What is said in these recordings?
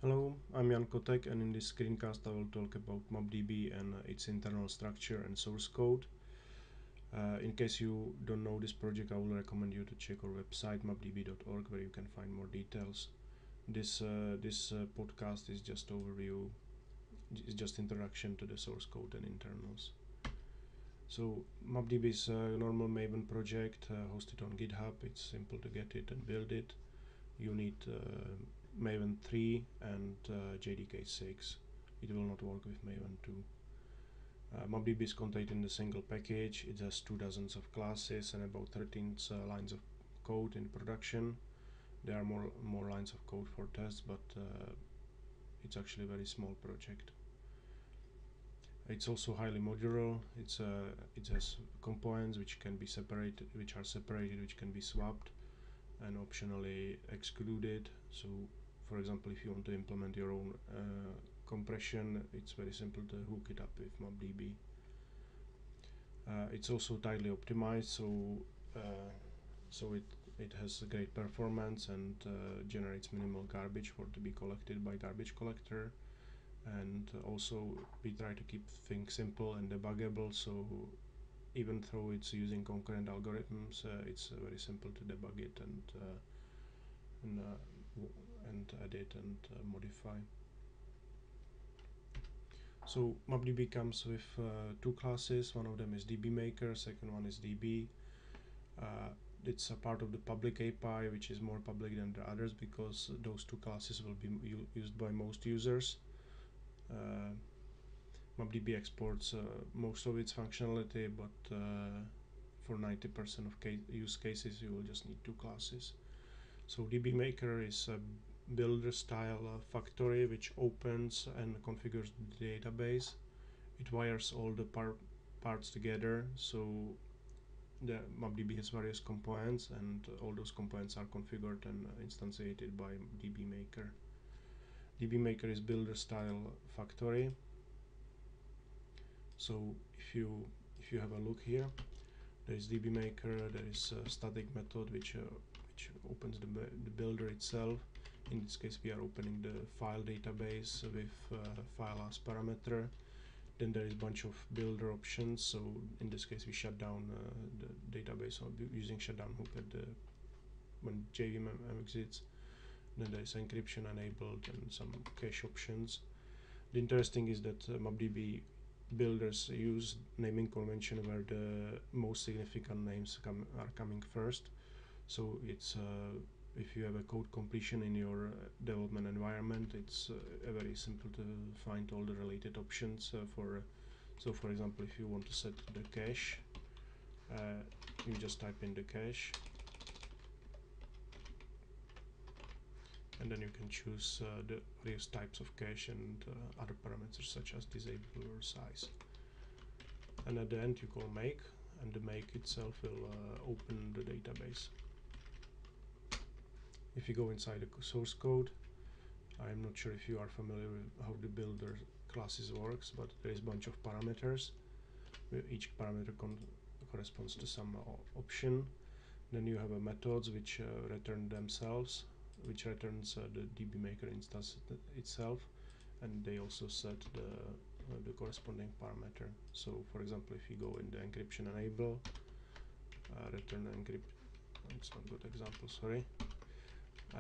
Hello, I'm Jan Kotek, and in this screencast I will talk about MapDB and its internal structure and source code. In case you don't know this project, I will recommend you to check our website mapdb.org, where you can find more details. This podcast is just overview, is just introduction to the source code and internals. So MapDB is a normal Maven project hosted on GitHub. It's simple to get it and build it. You need Maven 3 and JDK 6. It will not work with Maven 2. MapDB is contained in a single package. It has 24 of classes and about 13 lines of code in production. There are more lines of code for tests, but it's actually a very small project. It's also highly modular. It has components which can be separated, which are separated, which can be swapped, and optionally excluded. So, for example, if you want to implement your own compression, it's very simple to hook it up with MapDB. It's also tightly optimized, so it has a great performance and generates minimal garbage for to be collected by garbage collector. And also we try to keep things simple and debuggable, so even though it's using concurrent algorithms, it's very simple to debug it and, and edit and modify. So MapDB comes with two classes. One of them is DB Maker, second one is DB. It's a part of the public API, which is more public than the others because those two classes will be used by most users. MapDB exports most of its functionality, but for 90% of use cases you will just need two classes. So DB Maker is a builder style factory which opens and configures the database. It wires all the parts together, so the MapDB has various components, and all those components are configured and instantiated by DB Maker. DB Maker is builder style factory. So if you have a look here, there is DB Maker, there is a static method which opens the builder itself. In this case we are opening the file database with file as parameter. Then there is a bunch of builder options, so in this case we shut down the database using shutdown hook when JVM exits. Then there is encryption enabled and some cache options. The interesting is that MapDB builders use naming convention where the most significant names are coming first. So it's if you have a code completion in your development environment, it's very simple to find all the related options so for example, if you want to set the cache, you just type in the cache, and then you can choose the various types of cache and other parameters such as disable or size. And at the end you call make, and the make itself will open the database. If you go inside the source code, I'm not sure if you are familiar with how the builder classes works, but there is a bunch of parameters. Each parameter corresponds to some option. Then you have methods which return themselves, which returns the DB Maker instance itself, and they also set the corresponding parameter. So for example, if you go in the encryption enable, return encrypt, it's not good example, sorry.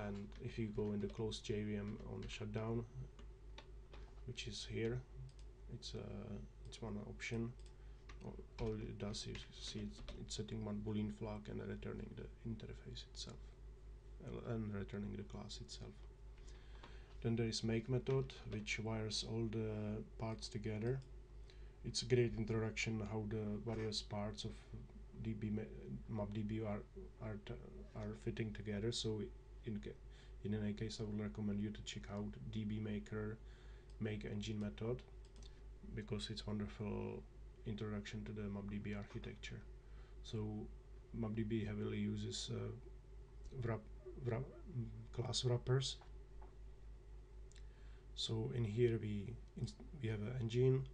And if you go in the close JVM on the shutdown, which is here, it's one option. All it does is see it's setting one boolean flag and returning the interface itself and returning the class itself. Then there is make method, which wires all the parts together. It's a great introduction how the various parts of MapDB are fitting together. So in any case, I would recommend you to check out DB Maker make engine method, because it's wonderful introduction to the MapDB architecture. So MapDB heavily uses class wrappers. So in here we have an engine.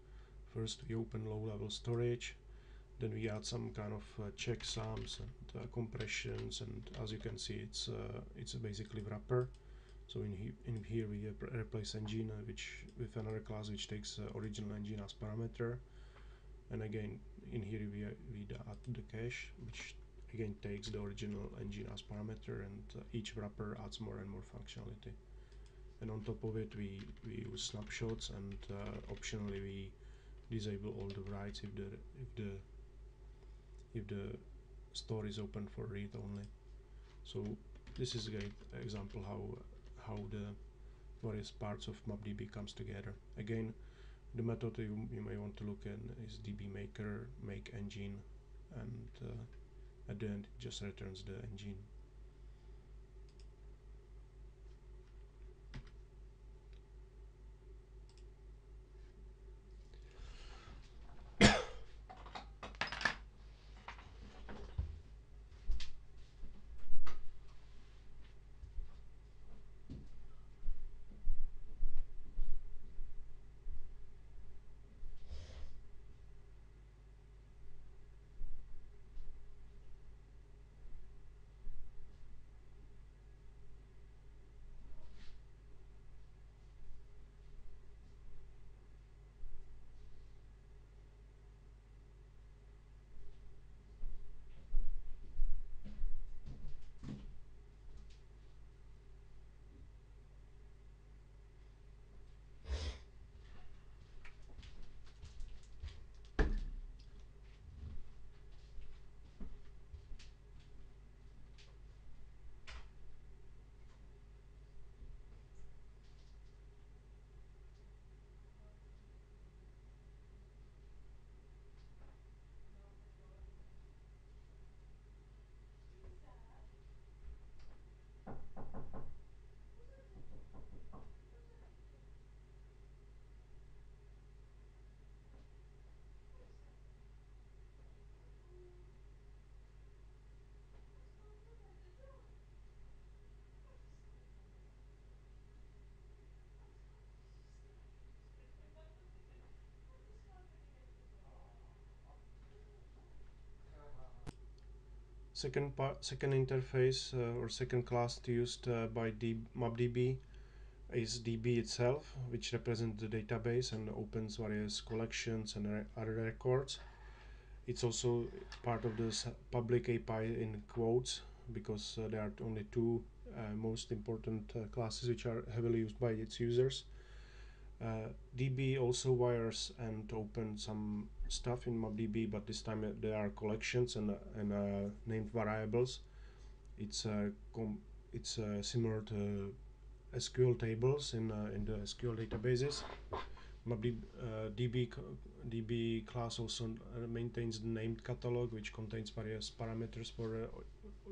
First we open low-level storage, then we add some kind of checksums and compressions, and as you can see, it's basically wrapper. So in here we replace engine which with another class which takes original engine as parameter, and again in here we add the cache which again takes the original engine as parameter, and each wrapper adds more and more functionality. And on top of it we use snapshots, and optionally we disable all the writes if the store is open for read only. So this is a great example how the various parts of MapDB comes together. Again, the method you may want to look at is dbmaker make engine, and at the end it just returns the engine. Second interface or second class used by MapDB is DB itself, which represents the database and opens various collections and other records. It's also part of this public API in quotes, because there are only two most important classes which are heavily used by its users. DB also wires and open some stuff in MapDB, but this time there are collections and named variables. It's similar to SQL tables in the SQL databases. DB class also maintains the named catalog, which contains various parameters for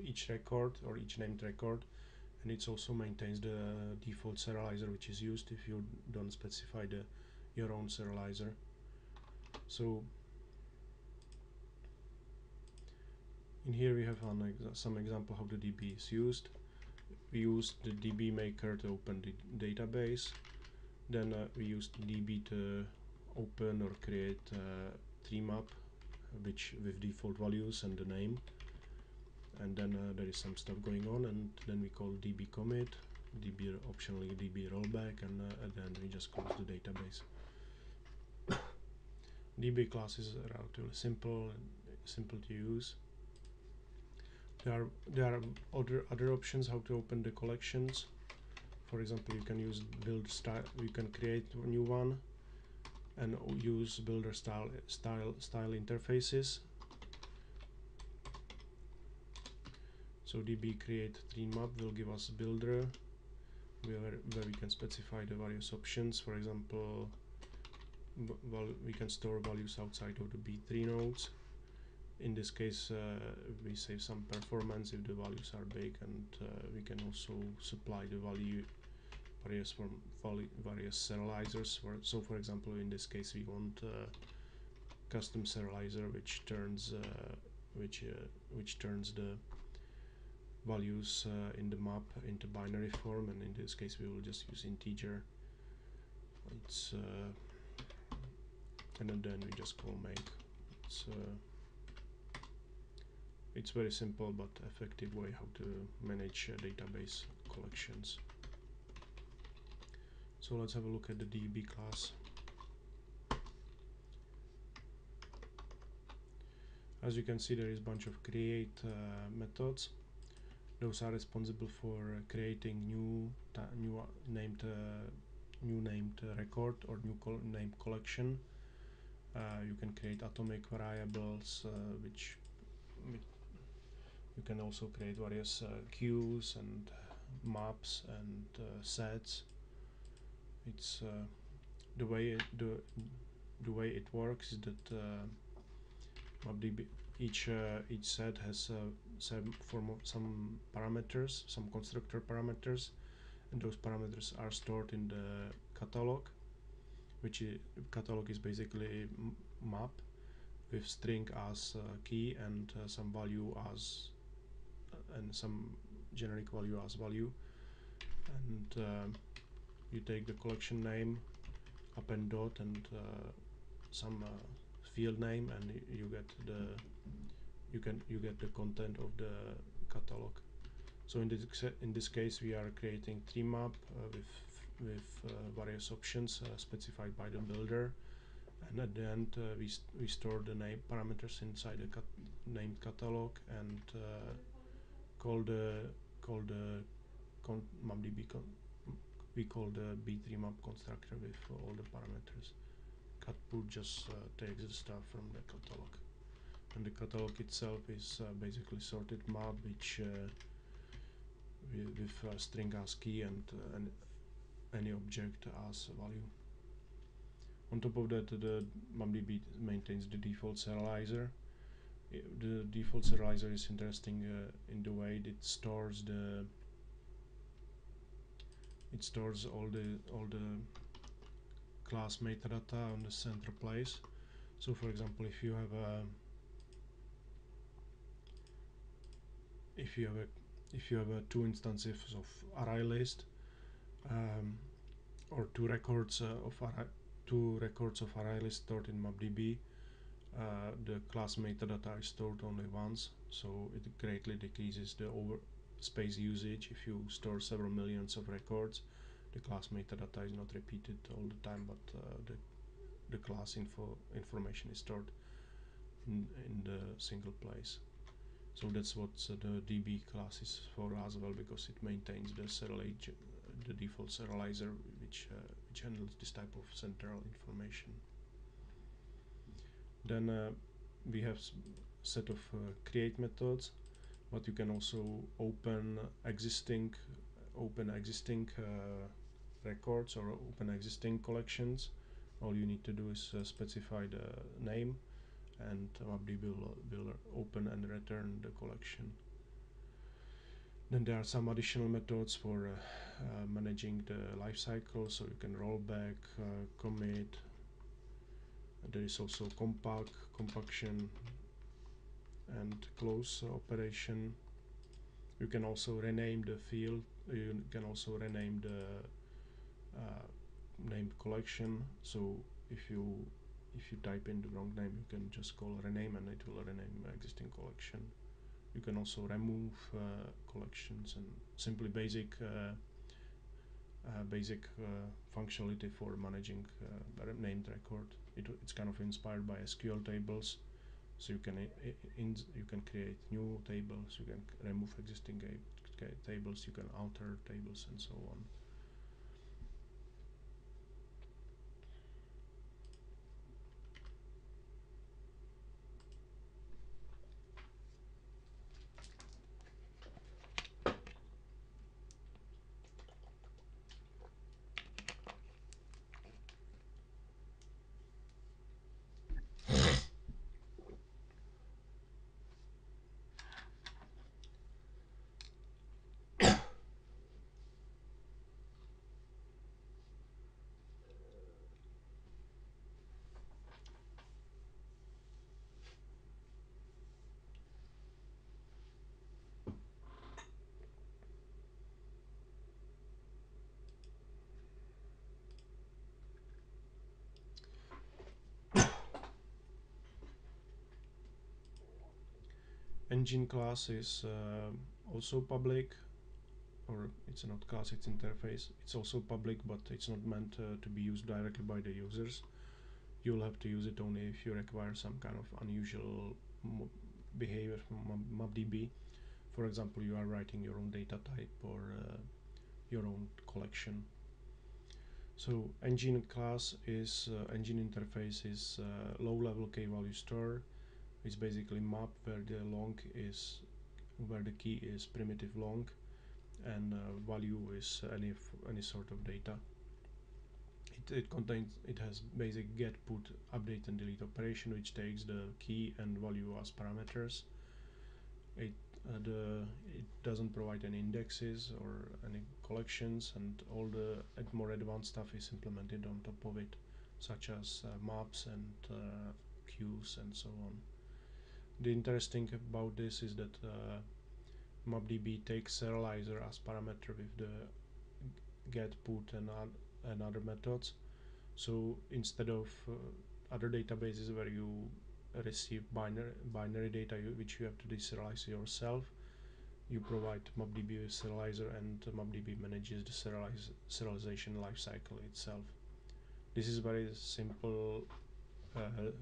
each record or each named record, and it also maintains the default serializer which is used if you don't specify your own serializer. So in here we have some example how the DB is used. We use the DB maker to open the database. Then we use DB to open or create tree map, which with default values and the name. And then there is some stuff going on, and then we call DB commit, optionally DB rollback, and at the end we just close the database. DB class is relatively simple to use. There are other options how to open the collections. For example, you can use build style. You can create a new one and use builder style interfaces. So DB create tree map will give us builder where we can specify the various options. For example, we can store values outside of the B3 nodes. In this case, we save some performance if the values are big, and we can also supply the various serializers. So, for example, in this case, we want custom serializer which turns the values in the map into binary form, and in this case, we will just use integer. And then we just call make. It's very simple but effective way how to manage database collections. So let's have a look at the DB class. As you can see, there is a bunch of create methods. Those are responsible for creating new named record or named collection. You can create atomic variables, which you can also create various queues and maps and sets. It's the way it works is that MapDB, each set has some parameters, some constructor parameters, and those parameters are stored in the catalog, which catalog is basically a map with string as key and some value as and some generic value as value, and you take the collection name, append dot, and some field name, and you get the content of the catalog. So in this case, we are creating three map with various options specified by the builder, and at the end we store the name parameters inside the named catalog and call the MapDB we call the B3 map constructor with all the parameters. Catput just takes the stuff from the catalog, and the catalog itself is basically sorted map which with string as key and any object as value. On top of that, the MapDB maintains the default serializer. The default serializer is interesting in the way it stores all the class metadata on the center place. So for example, if you have two instances of array list, or two records of array list stored in MapDB, the class metadata is stored only once, so it greatly decreases the space usage. If you store several millions of records, the class metadata is not repeated all the time, but the class information is stored in the single place. So that's what the DB class is for as well, because it maintains the default serializer which handles this type of central information. Then we have set of create methods, but you can also open existing records or open existing collections. All you need to do is specify the name, and MapDB will open and return the collection. Then there are some additional methods for managing the lifecycle, so you can roll back, commit. There is also compaction, and close operation. You can also rename the field. You can also rename the named collection. So if you type in the wrong name, you can just call rename and it will rename existing collection. You can also remove collections and simply basic functionality for managing named record. It's kind of inspired by SQL tables, so you can create new tables, you can remove existing tables, you can alter tables, and so on. Engine class is also public. or it's not class, it's interface. It's also public, but it's not meant to be used directly by the users. You'll have to use it only if you require some kind of unusual behavior from MapDB. For example, you are writing your own data type or your own collection. So engine class is engine interface is low-level key-value store. It's basically map where the key is primitive long, and value is any sort of data. It has basic get, put, update and delete operation, which takes the key and value as parameters. It doesn't provide any indexes or any collections, and all the more advanced stuff is implemented on top of it, such as maps and queues and so on. The interesting about this is that MapDB takes serializer as parameter with the get, put and other methods. So instead of other databases where you receive binary data which you have to deserialize yourself, you provide MapDB with serializer, and MapDB manages the serialization lifecycle itself. This is very simple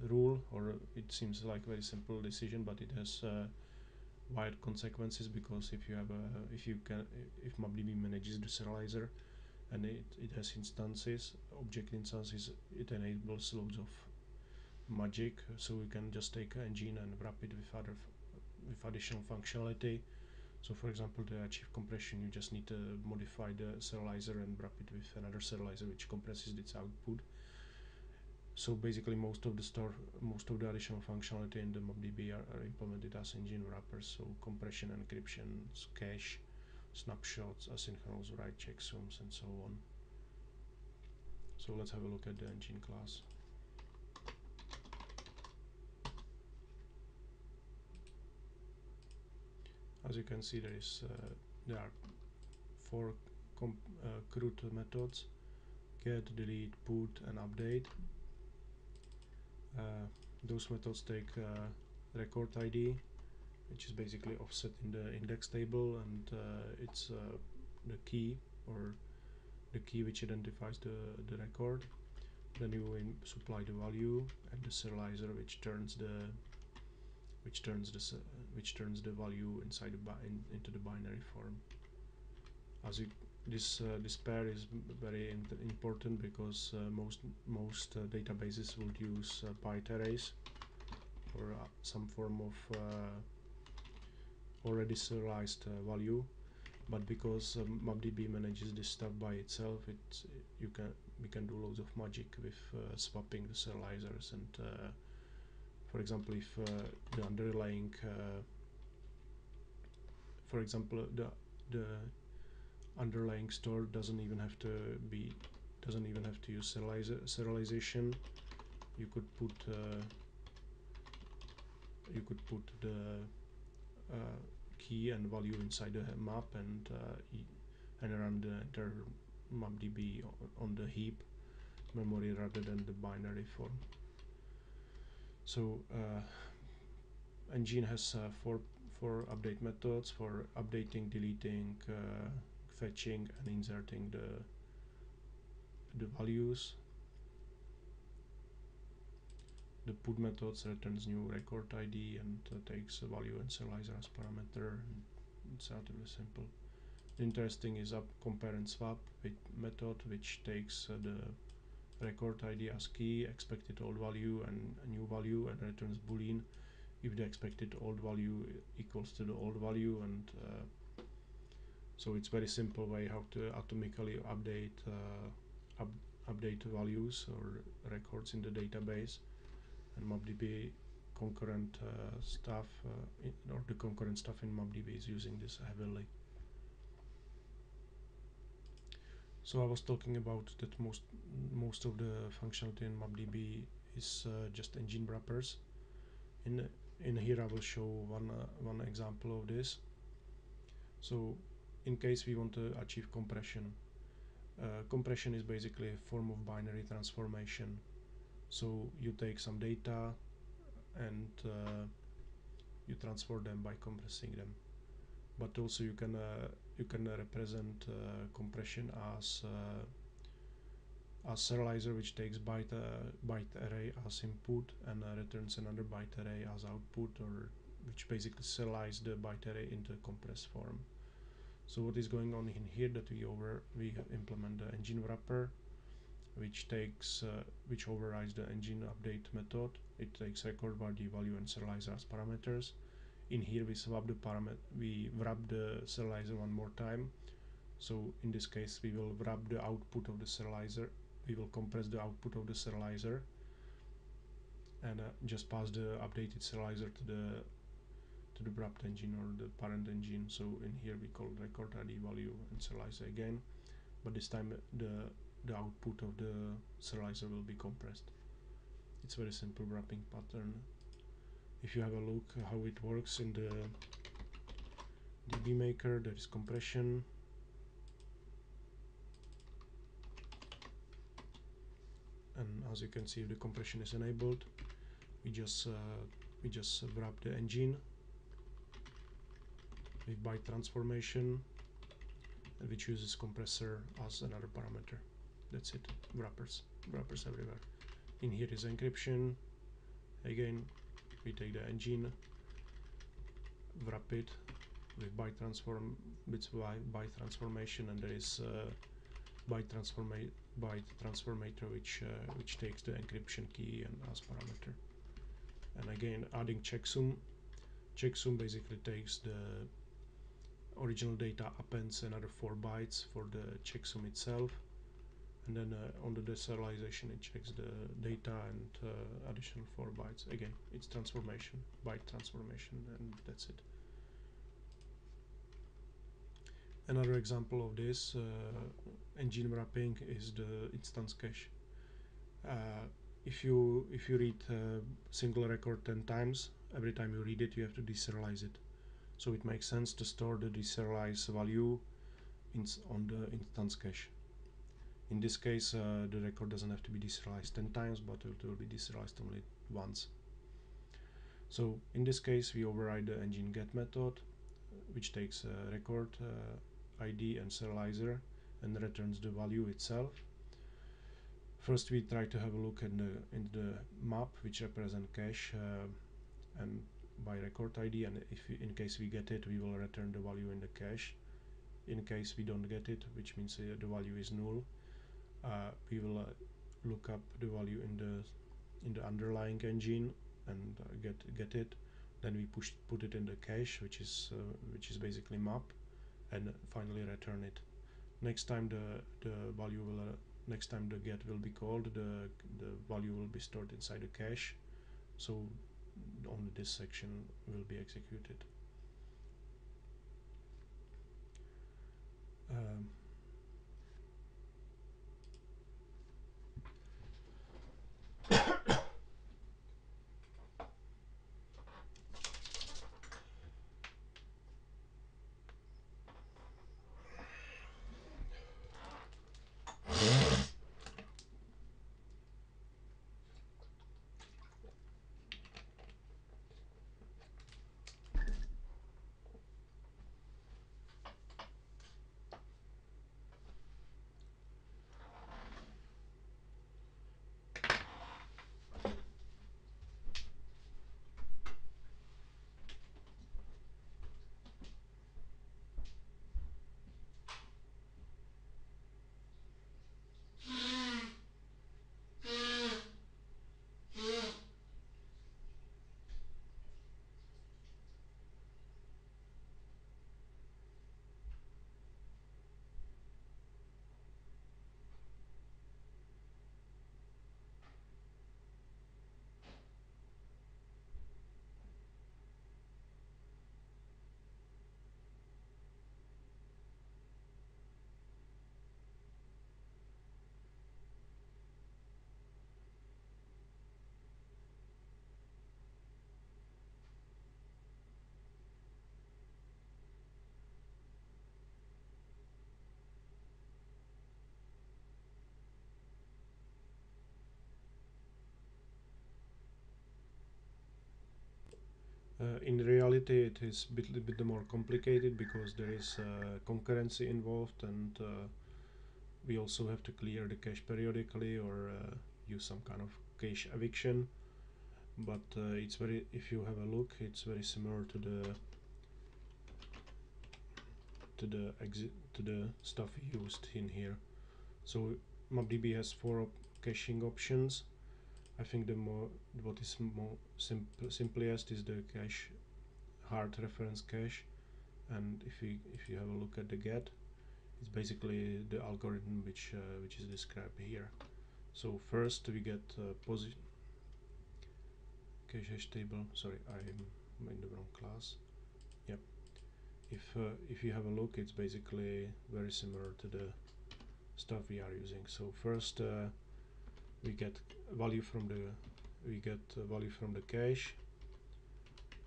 rule, or it seems like very simple decision, but it has wide consequences, because if MapDB manages the serializer and it has instances, object instances, it enables loads of magic. So we can just take an engine and wrap it with additional functionality. So for example, to achieve compression, you just need to modify the serializer and wrap it with another serializer which compresses its output. So basically most of the additional functionality in the MapDB are implemented as engine wrappers. So compression, encryption, cache, snapshots, asynchronous write checksums, and so on. So let's have a look at the engine class. As you can see, there are 4 CRUD methods: get, delete, put, and update. Those methods take record ID, which is basically offset in the index table, and it's the key, or the key which identifies the record. Then you supply the value, and the serializer which turns the value inside into the binary form. This pair is very important, because most databases would use byte arrays or some form of already serialized value, but because MapDB manages this stuff by itself, we can do loads of magic with swapping the serializers, and for example, if the underlying for example, the underlying store doesn't even have to use serialization, you could put the key and value inside the map, and run the entire MapDB on the heap memory rather than the binary form. So engine has four update methods for updating, deleting, fetching, and inserting the values. The put methods returns new record ID and takes a value and serializer as parameter. It's relatively simple. Interesting is compare and swap method, which takes the record ID as key, expected old value, and a new value, and returns boolean if the expected old value equals to the old value. And so it's very simple way how to atomically update values or records in the database. And MapDB concurrent stuff, or the concurrent stuff in MapDB is using this heavily. So I was talking about that most of the functionality in MapDB is just engine wrappers. In here I will show one example of this. So in case we want to achieve compression, compression is basically a form of binary transformation. So you take some data and you transfer them by compressing them. but also you can represent compression as serializer, which takes byte array as input and returns another byte array as output, or which basically serialize the byte array into compressed form. So what is going on in here, that we implement the engine wrapper, which overrides the engine update method. It takes record body value and serializer as parameters. In here we wrap the serializer one more time. So in this case we will wrap the output of the serializer. We will compress the output of the serializer and just pass the updated serializer to the wrapped engine or the parent engine. So in here we call record ID value and serializer again, but this time the output of the serializer will be compressed. It's very simple wrapping pattern. If you have a look how it works in the DB maker, there is compression, and as you can see, if the compression is enabled, we just wrap the engine with byte transformation, which uses compressor as another parameter. That's it. Wrappers everywhere. In here is encryption. Again, we take the engine, wrap it with byte transformation, and there is byte transformator which takes the encryption key and as parameter. And again, adding checksum. Checksum basically takes the original data, appends another 4 bytes for the checksum itself, and then on the deserialization it checks the data and additional 4 bytes. Again, it's transformation, byte transformation, and that's it. Another example of this engine wrapping is the instance cache. If you read single record 10 times, every time you read it you have to deserialize it. So it makes sense to store the deserialized value on the instance cache. In this case, the record doesn't have to be deserialized 10 times, but it will be deserialized only once. So in this case, we override the engine get method, which takes record ID and serializer and returns the value itself. First, we try to have a look in the map, which represent cache and by record ID, and in case we get it, we will return the value in the cache. In case we don't get it, which means the value is null, we will look up the value in the underlying engine and get it. Then we put it in the cache, which is basically map, and finally return it. Next time next time the get will be called, the value will be stored inside the cache, so only this section will be executed. In real reality it is a bit more complicated because there is concurrency involved, and we also have to clear the cache periodically or use some kind of cache eviction. But it's very, if you have a look, it's very similar to the stuff used in here. So MapDB has 4 caching options. I think what is more simplest is the cache hard reference cache, and if you have a look at the get, it's basically the algorithm which is described here. So first we get cache hash table. Sorry, I'm in the wrong class. Yep. If you have a look, it's basically very similar to the stuff we are using. So first we get value from the cache.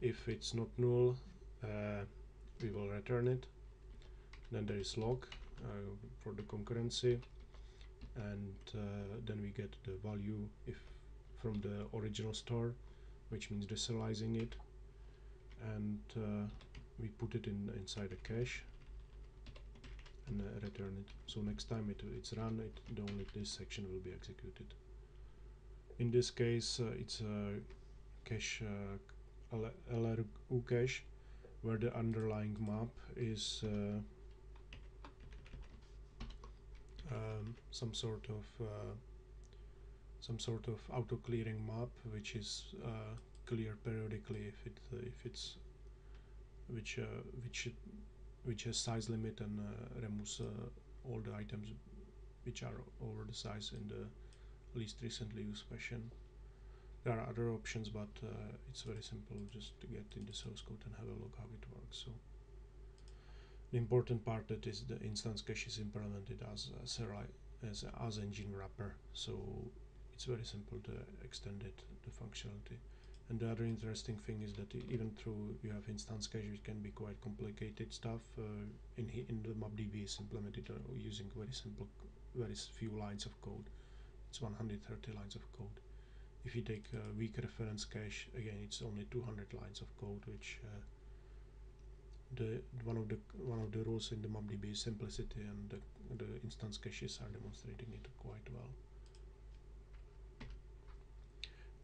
If it's not null, we will return it. Then there is log for the concurrency, and then we get the value if from the original store, which means deserializing it, and we put it inside a cache and return it. So next time it's run, only this section will be executed. In this case, it's a cache LRU cache, where the underlying map is some sort of auto clearing map, which is cleared periodically if it's which has size limit and removes all the items which are over the size in the least recently used fashion. There are other options, but it's very simple just to get in the source code and have a look how it works. So the important part that is the instance cache is implemented as engine wrapper, so it's very simple to extend the functionality. And the other interesting thing is that even though you have instance cache, it can be quite complicated stuff. In the MapDB is implemented using very few lines of code. It's 130 lines of code. If you take a weak reference cache, again it's only 200 lines of code, which one of the rules in the MapDB is simplicity, and the instance caches are demonstrating it quite well.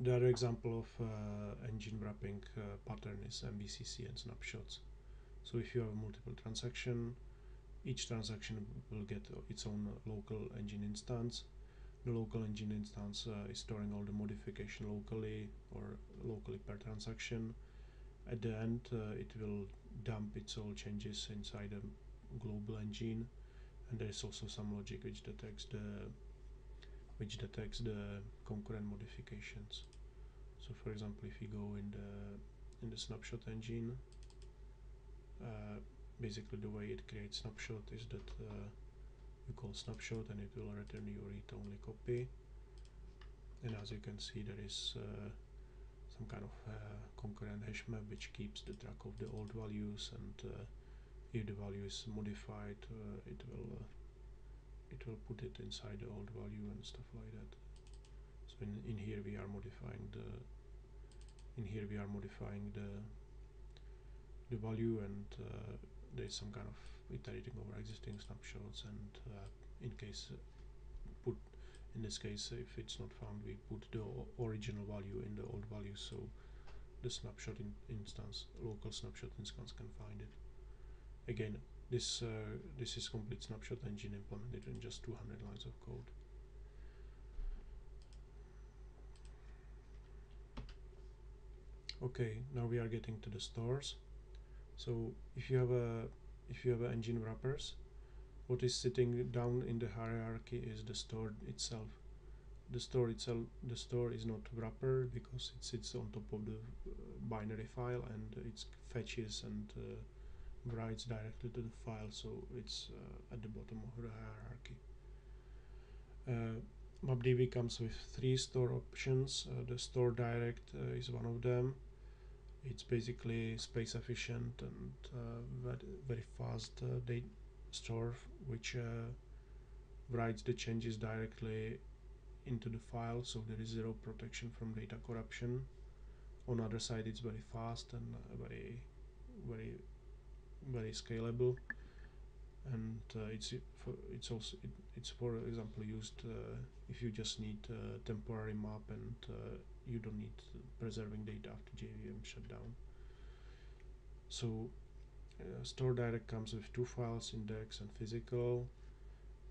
The other example of engine wrapping pattern is MBCC and snapshots. So if you have multiple transactions, each transaction will get its own local engine instance. The local engine instance is storing all the modification locally or locally per transaction. At the end, it will dump its all changes inside a global engine, and there is also some logic which detects the concurrent modifications. So for example, if you go in the snapshot engine, basically the way it creates snapshot is that you call snapshot and it will return your read-only copy, and as you can see there is some kind of concurrent hash map which keeps the track of the old values, and if the value is modified, it will put it inside the old value and stuff like that. So in here we are modifying the value, and there is some kind of iterating over existing snapshots, and in this case if it's not found, we put the original value in the old value, so the snapshot local snapshot instance can find it. Again, this is complete snapshot engine implemented in just 200 lines of code. Okay, now we are getting to the stores. So if you have engine wrappers, what is sitting down in the hierarchy is the store itself. The store is not wrapper because it sits on top of the binary file, and it fetches and writes directly to the file, so it's at the bottom of the hierarchy. MapDB comes with 3 store options. The store direct is one of them. It's basically space efficient and very fast data store, which writes the changes directly into the file, so there is zero protection from data corruption. On the other side, it's very fast and very very very scalable, and it's for example used if you just need a temporary map and you don't need preserving data after JVM shutdown. So store direct comes with two files, index and physical.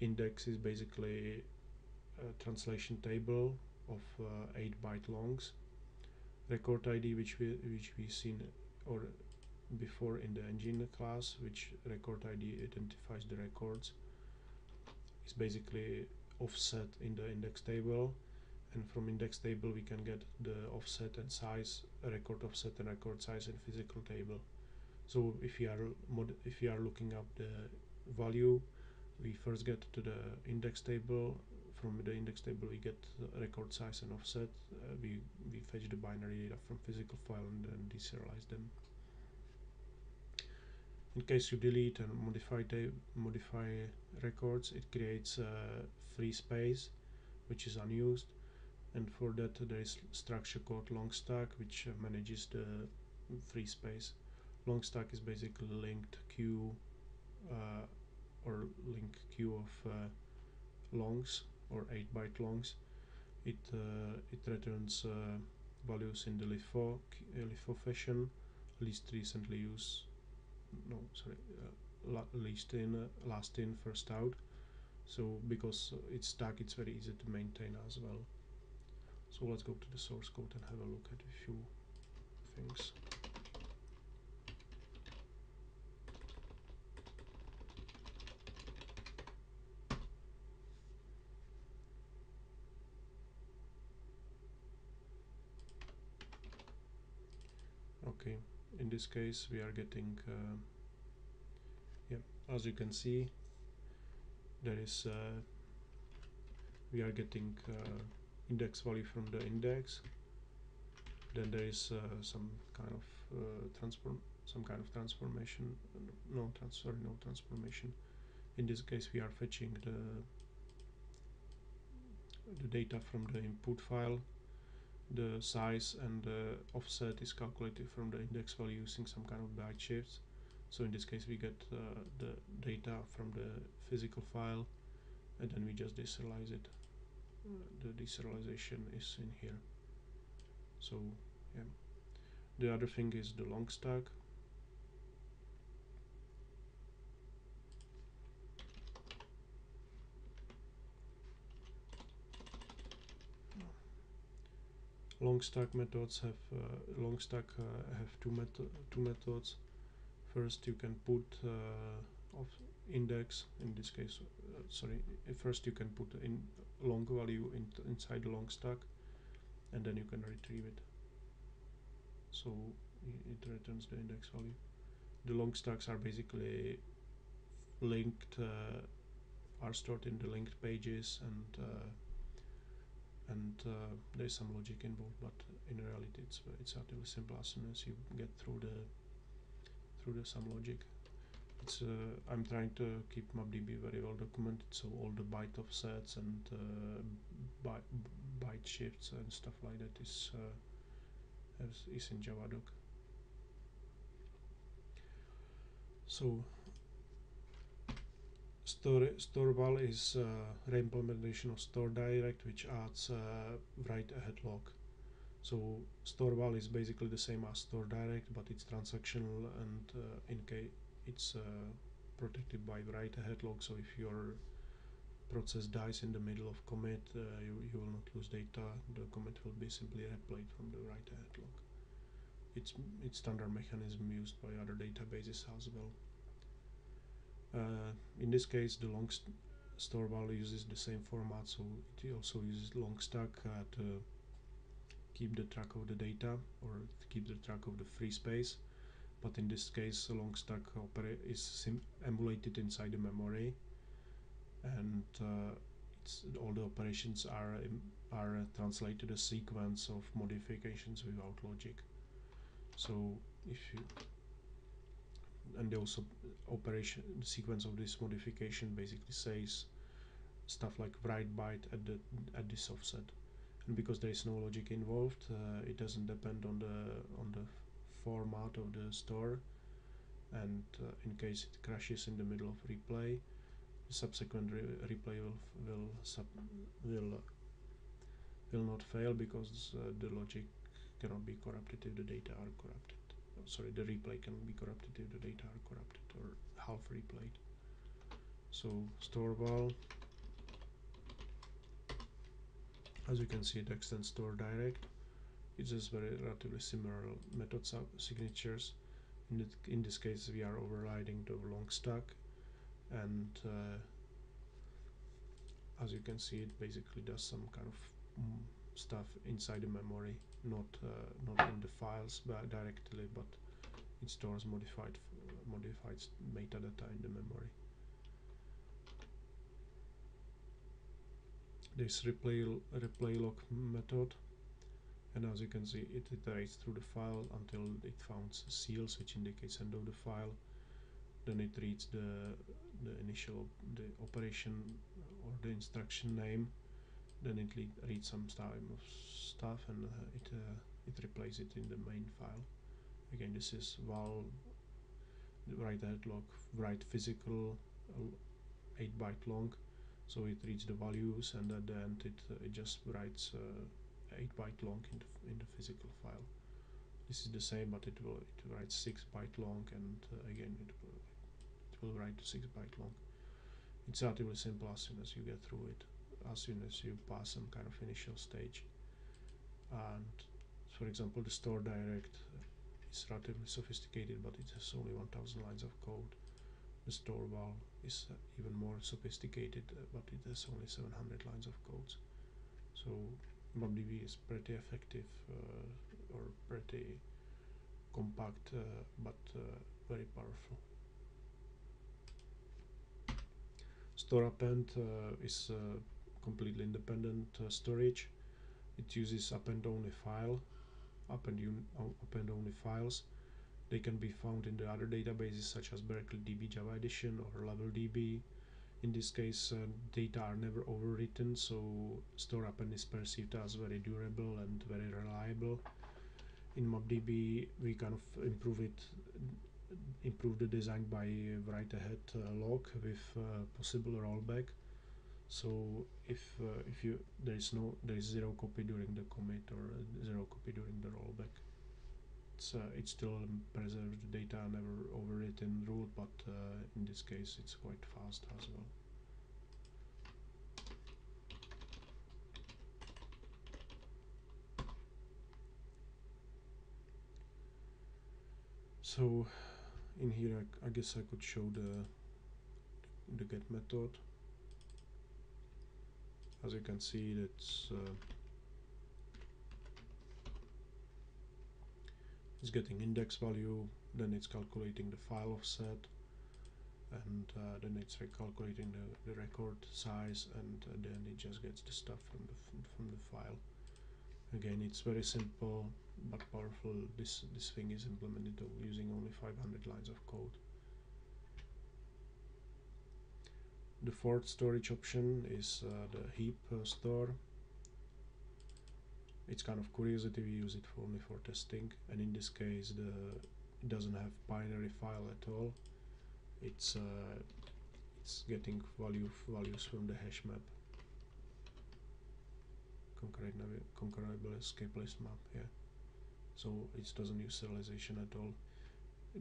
Index is basically a translation table of 8-byte longs. Record ID, which we seen or before in the engine class, which record ID identifies the records, is basically offset in the index table, and from index table we can get the offset and size, record offset and record size in physical table. So if you are looking up the value, we first get to the index table. From the index table we get record size and offset. We fetch the binary data from physical file and then deserialize them. In case you delete and modify records, it creates free space which is unused, and for that there is structure called long stack which manages the free space. Long stack is basically linked queue or linked queue of longs or 8-byte longs. It returns values in the LIFO fashion, least recently used. No, sorry, last in first out. So because it's stack, it's very easy to maintain as well. So let's go to the source code and have a look at a few things. Okay, in this case we are getting as you can see, there is we are getting index value from the index. Then there is some kind of transformation. No transformation. In this case, we are fetching the data from the input file. The size and the offset is calculated from the index value using some kind of byte shifts. So in this case, we get the data from the physical file, and then we just deserialize it. The deserialization is in here. So yeah. The other thing is the long stack. Long stack methods have two methods. First, you can put of index. In this case, first you can put in long value inside the long stack, and then you can retrieve it. So it returns the index value. The long stacks are basically linked, are stored in the linked pages, and there's some logic involved, but in reality it's relatively simple as soon as you get through the some logic. It's I'm trying to keep MapDB very well documented, so all the byte offsets and byte shifts and stuff like that is in Javadoc. So storeval is reimplementation of store direct, which adds write ahead log. So storeval is basically the same as store direct, but it's transactional, and in case it's protected by write ahead log. So if your process dies in the middle of commit, you will not lose data. The commit will be simply replayed from the write ahead log. It's standard mechanism used by other databases as well. In this case, the long storeval uses the same format, so it also uses long stack to keep the track of the data or keep the track of the free space. But in this case, a long stack is emulated inside the memory, and all the operations are translated a sequence of modifications without logic. So if you and also operation the sequence of this modification basically says stuff like write byte at this offset, and because there is no logic involved, it doesn't depend on the format of the store. and in case it crashes in the middle of replay, the subsequent replay will not fail, because the logic cannot be corrupted if the data are corrupted. Sorry, the replay cannot be corrupted if the data are corrupted or half replayed. So store val, as you can see, it extends store direct. It's just very relatively similar method signatures. In this case, we are overriding the long stack, and as you can see, it basically does some kind of stuff inside the memory, not in the files directly, but it stores modified metadata in the memory. This replay log method, and as you can see, it iterates through the file until it finds seals, which indicates end of the file. Then it reads the operation or the instruction name. Then it reads some stuff, and it replaces it in the main file. Again, this is val write ahead log write physical 8-byte long, so it reads the values, and at the end it just writes 8-byte long in the physical file. This is the same, but it writes 6-byte long, and again it will write 6-byte long. It's relatively simple as soon as you get through it, as soon as you pass some kind of initial stage. And for example, the store direct is relatively sophisticated, but it has only 1000 lines of code. The store val is even more sophisticated, but it has only 700 lines of code. So MapDB is pretty effective or pretty compact, but very powerful. Store append is completely independent storage. It uses append only files. They can be found in the other databases such as BerkeleyDB Java Edition or LevelDB. In this case, data are never overwritten, so store append is perceived as very durable and very reliable. In MapDB, we kind of improve the design by write ahead log with possible rollback. So if there is zero copy during the commit or zero copy during the rollback, it still preserves the data never overwritten rule, but in this case it's quite fast as well. So in here I guess I could show the get method. As you can see, it's getting index value, then it's calculating the file offset, and then it's recalculating the record size, and then it just gets the stuff from the file. Again, it's very simple but powerful. This thing is implemented using only 500 lines of code. The fourth storage option is the heap store. It's kind of curiosity, we use it only for testing, and in this case it doesn't have binary file at all. It's getting values from the hash map, concurrable escape list map here. So it doesn't use serialization at all.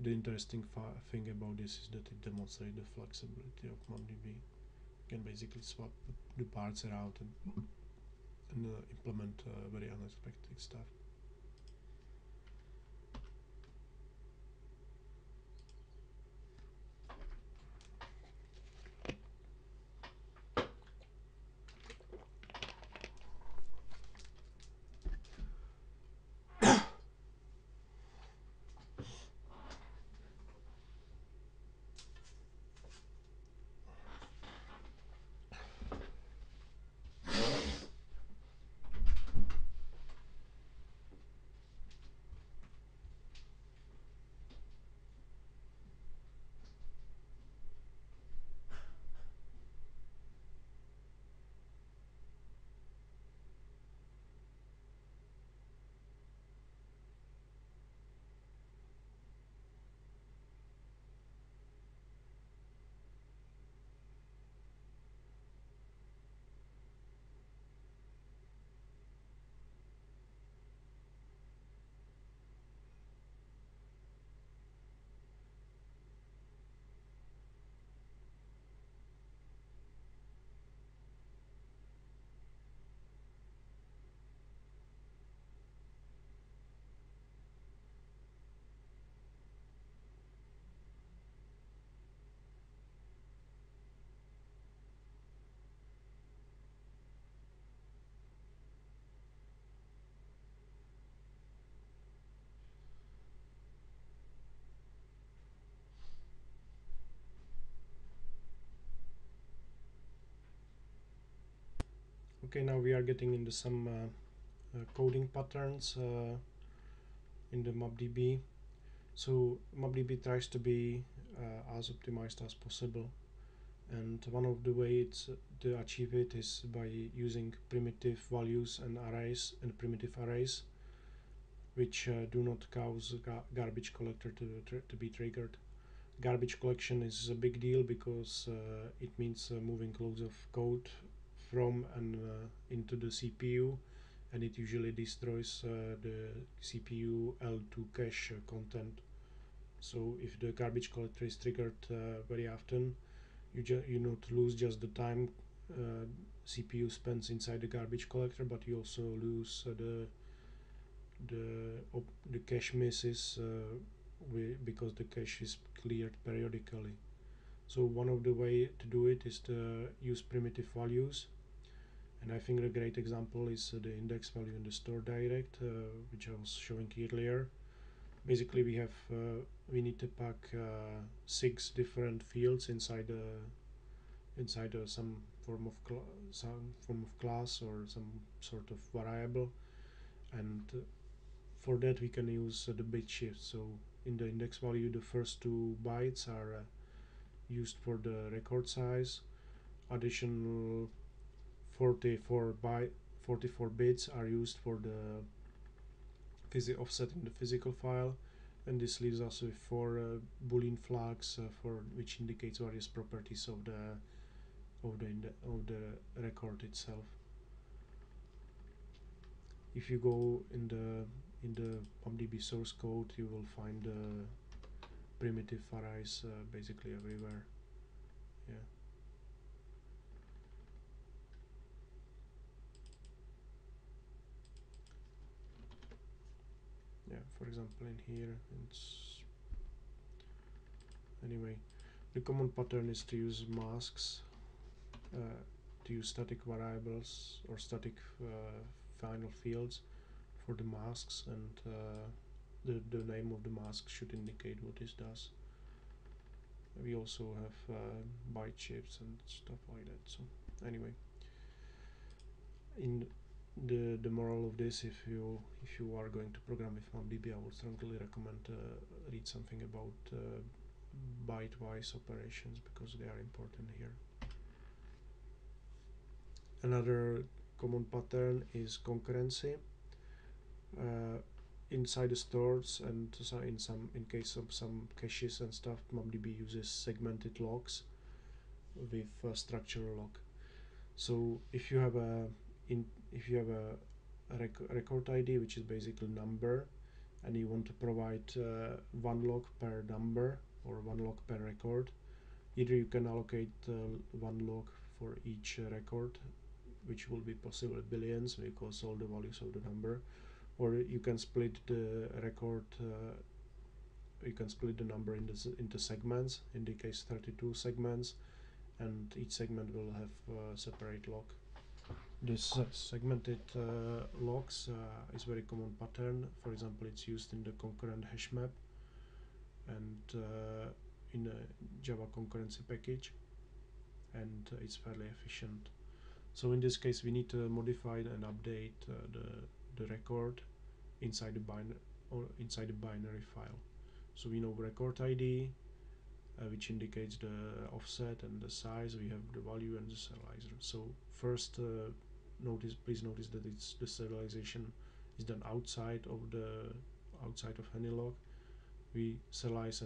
The interesting thing about this is that it demonstrates the flexibility of MapDB. You can basically swap the parts around and implement very unexpected stuff. Okay, now we are getting into some coding patterns in the MapDB. So MapDB tries to be as optimized as possible, and one of the ways to achieve it is by using primitive values and arrays and primitive arrays, which do not cause garbage collector to be triggered. Garbage collection is a big deal because it means moving loads of code from and into the CPU, and it usually destroys the CPU L2 cache content. So if the garbage collector is triggered very often, you not lose just the time CPU spends inside the garbage collector, but you also lose the cache misses because the cache is cleared periodically. So one of the way to do it is to use primitive values, and I think a great example is the index value in the store direct, which I was showing earlier. Basically, we need to pack 6 different fields inside some form of class or some sort of variable, and for that we can use the bit shift. So in the index value, the first 2 bytes are used for the record size. Additional 44 bits are used for the offsetting the physical file, and this leaves us with 4 boolean flags for which indicates various properties of the record itself. If you go in the MapDB source code, you will find primitive arrays basically everywhere. Yeah. Yeah, for example in here it's anyway, the common pattern is to use masks, to use static variables or static final fields for the masks, and the name of the mask should indicate what this does. We also have byte shifts and stuff like that. So anyway, in the moral of this, if you are going to program with MapDB, I would strongly recommend read something about byte-wise operations, because they are important here. Another common pattern is concurrency. Inside the stores and in case of some caches and stuff, MapDB uses segmented logs with structural log. So if you have a record ID, which is basically number, and you want to provide 1 log per number or 1 log per record, either you can allocate 1 log for each record, which will be possible billions because all the values of the number, or you can split the record, you can split the number into segments, in the case 32 segments, and each segment will have a separate log. This segmented logs is very common pattern. For example, it's used in the concurrent hash map and in a Java concurrency package, and it's fairly efficient. So in this case, we need to modify and update the record inside the binary file. So we know record ID, which indicates the offset and the size. We have the value and the serializer. So first, please notice that the serialization is done outside of any log. We serialize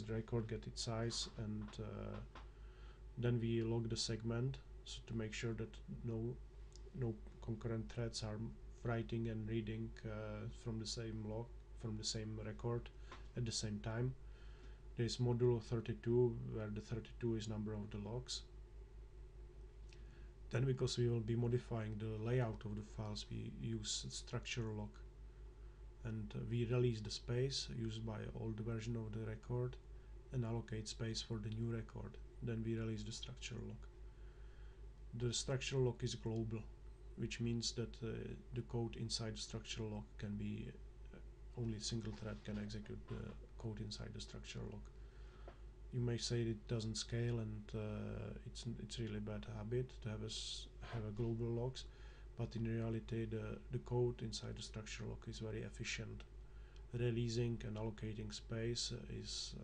the record, get its size, and then we log the segment, so to make sure that no concurrent threads are writing and reading from the same log, from the same record at the same time. There is modulo 32, where the 32 is number of the logs. Then, because we will be modifying the layout of the files, we use structure log, and we release the space used by old version of the record and allocate space for the new record. Then we release the structure log. The structure log is global, which means that the code inside the structure log can be only a single thread can execute the code inside the structure log. You may say it doesn't scale, and it's really bad habit to have a global logs, but in reality the code inside the structure log is very efficient. Releasing and allocating space is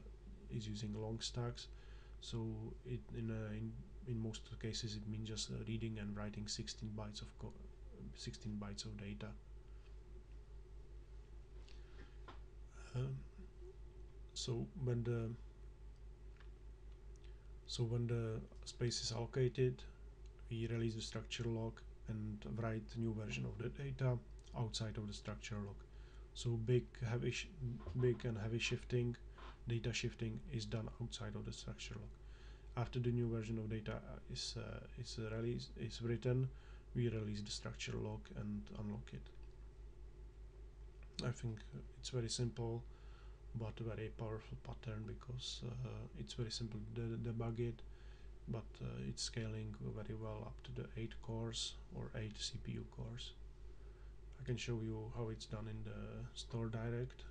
using long stacks, so in most cases it means just reading and writing 16 bytes of data. So when the space is allocated, we release the structure log and write a new version of the data outside of the structure log. So big and heavy shifting, data shifting is done outside of the structure log. After the new version of data is written, we release the structure log and unlock it. I think it's very simple but very powerful pattern, because it's very simple to debug it, but it's scaling very well up to the 8 cores or 8 CPU cores. I can show you how it's done in the store direct.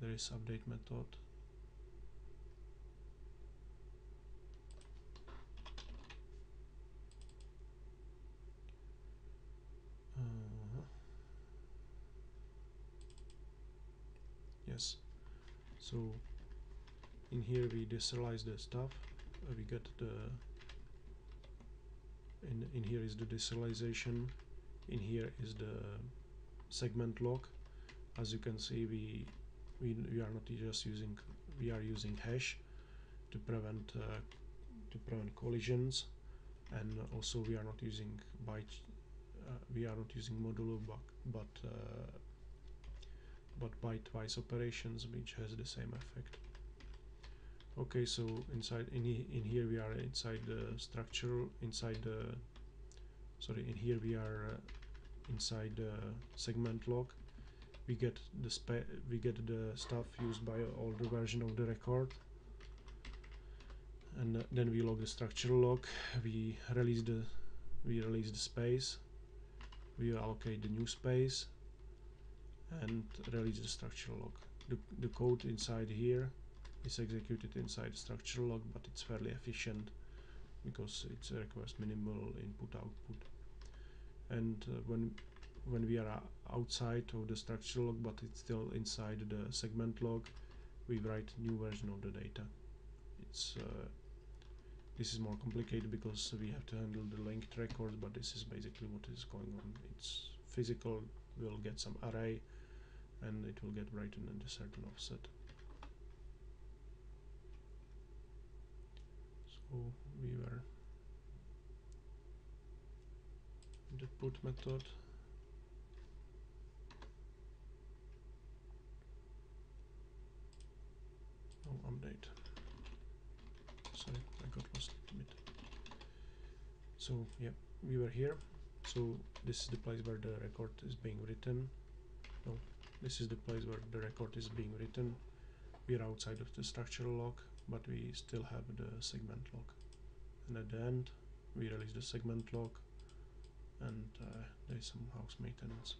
There is update method. Yes, so in here we deserialize the stuff. We get the in here is the deserialization. In here is the segment log. As you can see, we are not just using, we are using hash to prevent collisions, and also we are not using byte, we are not using modulo but byte-wise operations, which has the same effect. Okay, so inside in here we are inside the structure, inside the in here we are inside the segment log. We get the stuff used by older version of the record, and then we log the structure log. We release the space. We allocate the new space and release the structure log. The code inside here is executed inside the structure log, but it's fairly efficient because it requires minimal input-output. And when we are outside of the structure log, but it's still inside the segment log, we write new version of the data. This is more complicated because we have to handle the linked records, but this is basically what is going on. It's physical. We'll get some array, and it will get written at a certain offset. So we were in the put method. Oh, update. Sorry, I got lost a bit. So yeah, we were here. So this is the place where the record is being written. No, this is the place where the record is being written. We are outside of the structural log, but we still have the segment log. And at the end, we release the segment log, and there is some house maintenance.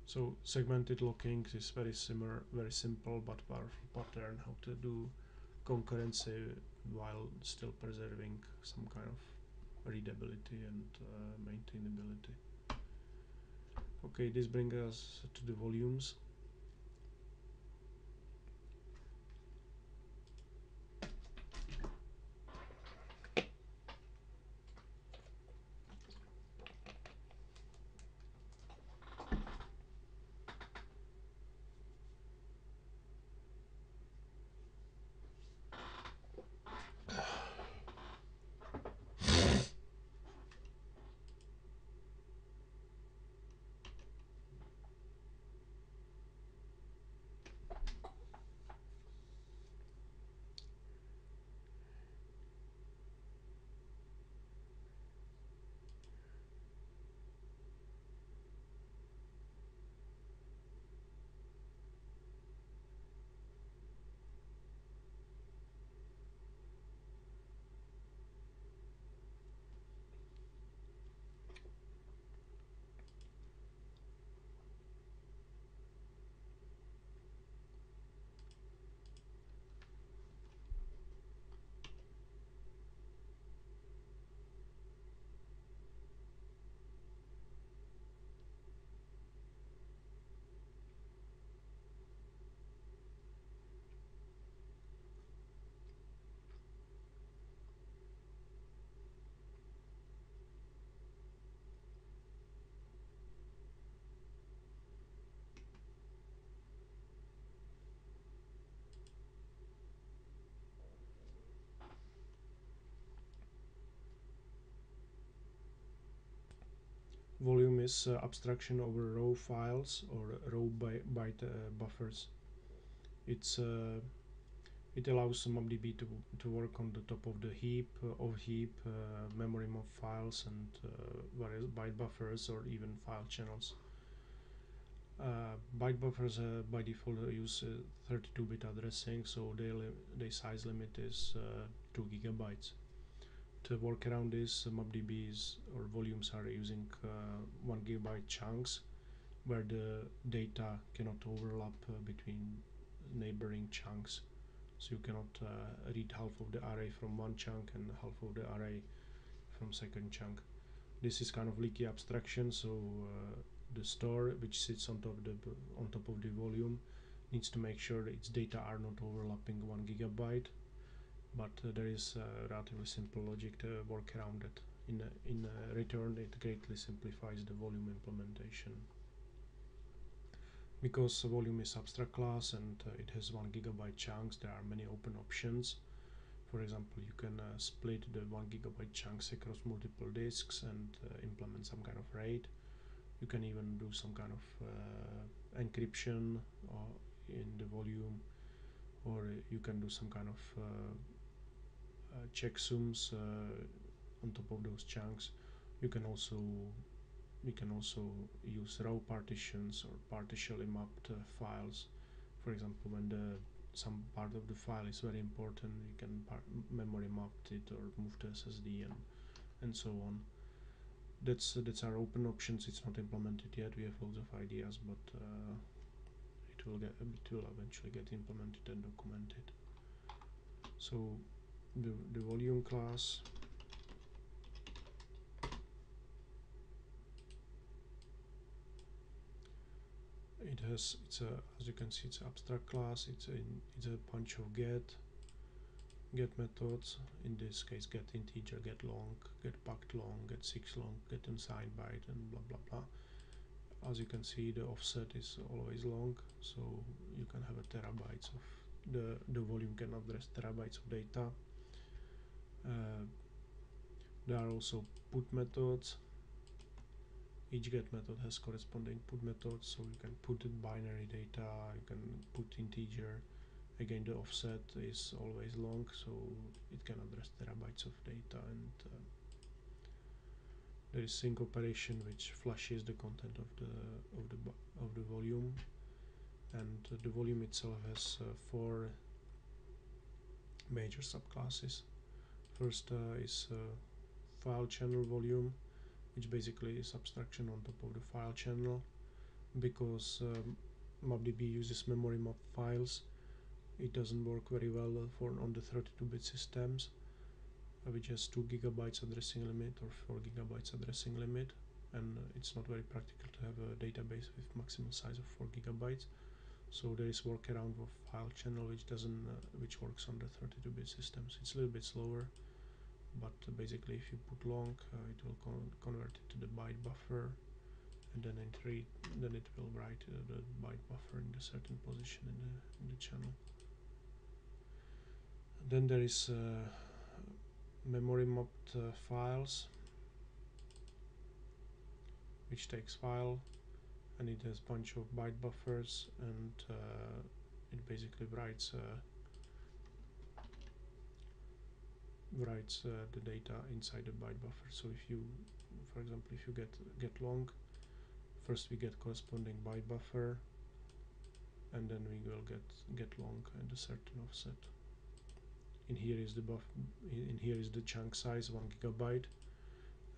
So segmented locking is very similar, very simple but powerful pattern how to do concurrency while still preserving some kind of readability and maintainability. Okay, this brings us to the volumes. Volume is abstraction over raw files or raw byte buffers. It allows MapDB to work on the top of the heap, memory mob files, and various byte buffers or even file channels. Byte buffers by default use 32-bit addressing, so their size limit is 2 gigabytes. To work around this, MapDB's or volumes are using 1 gigabyte chunks, where the data cannot overlap between neighboring chunks. So you cannot read half of the array from one chunk and half of the array from second chunk. This is kind of leaky abstraction, so the store, which sits on top of the volume, needs to make sure that its data are not overlapping 1 gigabyte. But there is relatively simple logic to work around it. In return, it greatly simplifies the volume implementation. Because volume is abstract class and it has 1 gigabyte chunks, there are many open options. For example, you can split the 1 gigabyte chunks across multiple disks and implement some kind of RAID. You can even do some kind of encryption in the volume, or you can do some kind of checksums on top of those chunks. You can also use raw partitions or partially mapped files. For example, when some part of the file is very important, you can memory map it or move to SSD and so on. That's our open options. It's not implemented yet. We have loads of ideas, but it will eventually get implemented and documented. So the volume class, as you can see, it's an abstract class. It's a bunch of get methods. In this case, get integer, get long, get packed long, get 6 long, get unsigned byte, and blah blah blah. As you can see, the offset is always long, so you can have a terabytes of the volume can address terabytes of data. There are also put methods. Each get method has corresponding put methods, so you can put in binary data, you can put integer. Again, the offset is always long, so it can address terabytes of data. And there is sync operation, which flushes the content of the volume. And the volume itself has 4 major subclasses. First is file channel volume, which basically is abstraction on top of the file channel. Because MapDB uses memory map files, it doesn't work very well on the 32-bit systems, which has 2 gigabytes addressing limit or 4 gigabytes addressing limit, and it's not very practical to have a database with maximum size of 4 gigabytes. So there is workaround of file channel which works on the 32-bit systems. It's a little bit slower, but basically if you put long, it will convert it to the byte buffer, and then it will write the byte buffer in a certain position in the channel. Then there is memory mapped files, which takes file and it has bunch of byte buffers, and it basically writes the data inside the byte buffer. So if you, for example, if you get long, first we get corresponding byte buffer, and then we will get long and a certain offset. In here is the chunk size 1 gigabyte,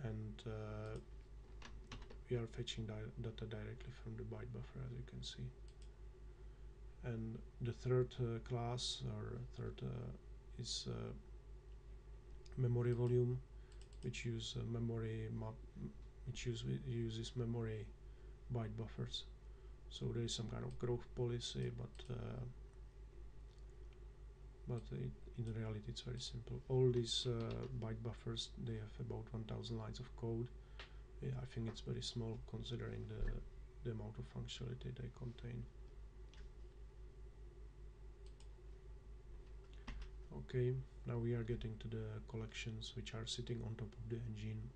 and we are fetching data directly from the byte buffer, as you can see. And the third class or third is memory volume, which uses memory byte buffers. So there is some kind of growth policy, but in reality it's very simple. All these byte buffers, they have about 1000 lines of code. Yeah, I think it's very small considering the amount of functionality they contain. Okay, now we are getting to the collections which are sitting on top of the engine.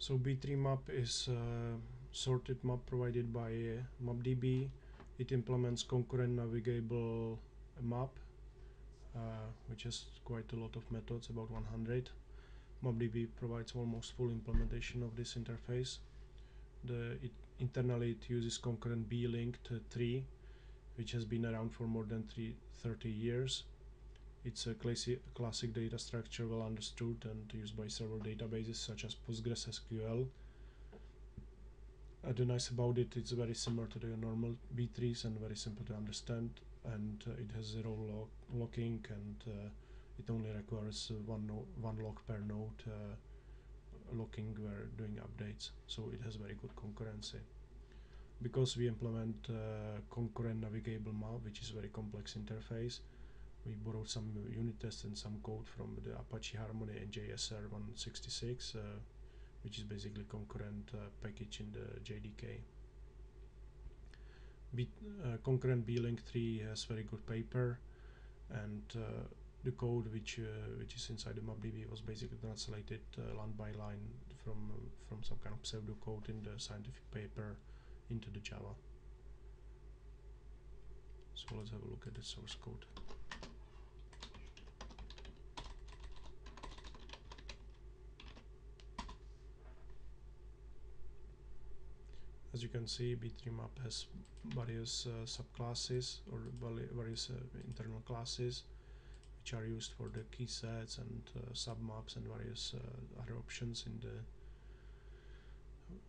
So B3 map is a sorted map provided by MapDB. It implements concurrent navigable map, which has quite a lot of methods, about 100. MapDB provides almost full implementation of this interface. Internally it uses concurrent B-linked tree, which has been around for more than 30 years. It's a classic data structure, well understood and used by several databases such as PostgreSQL. The nice about it, it's very similar to the normal B3s and very simple to understand, and it has zero locking, and it only requires one lock per node locking where doing updates, so it has very good concurrency. Because we implement concurrent navigable map, which is very complex interface, we borrowed some unit tests and some code from the Apache Harmony and JSR 166, which is basically concurrent package in the JDK. Concurrent B-Link 3 has very good paper, and the code which is inside the MapDB was basically translated line by line from some kind of pseudocode in the scientific paper into the Java. So let's have a look at the source code. As you can see, B3 map has various subclasses or various internal classes which are used for the key sets and submaps and various other options in the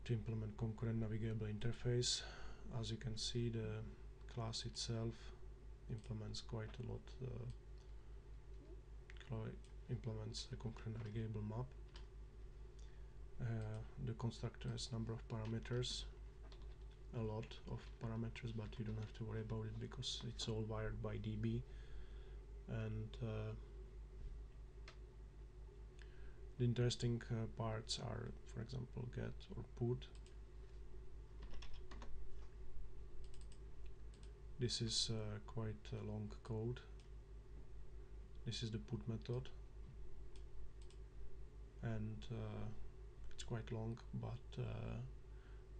to implement concurrent navigable interface. As you can see, the class itself implements quite a lot. Implements a concurrent navigable map. The constructor has number of parameters, a lot of parameters, but you don't have to worry about it because it's all wired by DB. And the interesting parts are, for example, get or put. This is quite a long code. This is the put method, and it's quite long, but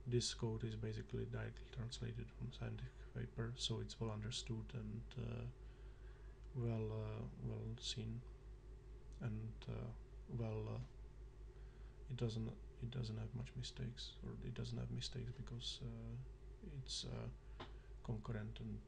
this code is basically directly translated from scientific paper, so it's well understood and well seen, and it doesn't have much mistakes, or it doesn't have mistakes because it's concurrent. And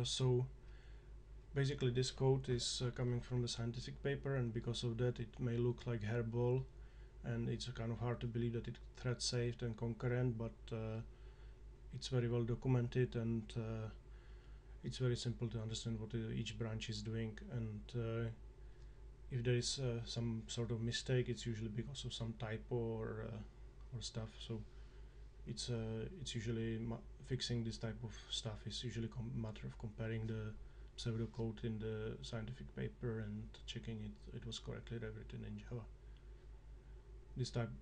so basically this code is coming from the scientific paper, and because of that it may look like hairball, and it's kind of hard to believe that it's thread safe and concurrent, but it's very well documented, and it's very simple to understand what each branch is doing, and if there is some sort of mistake, it's usually because of some typo or stuff. So it's usually fixing this type of stuff is usually a matter of comparing the pseudocode in the scientific paper and checking it was correctly rewritten in Java.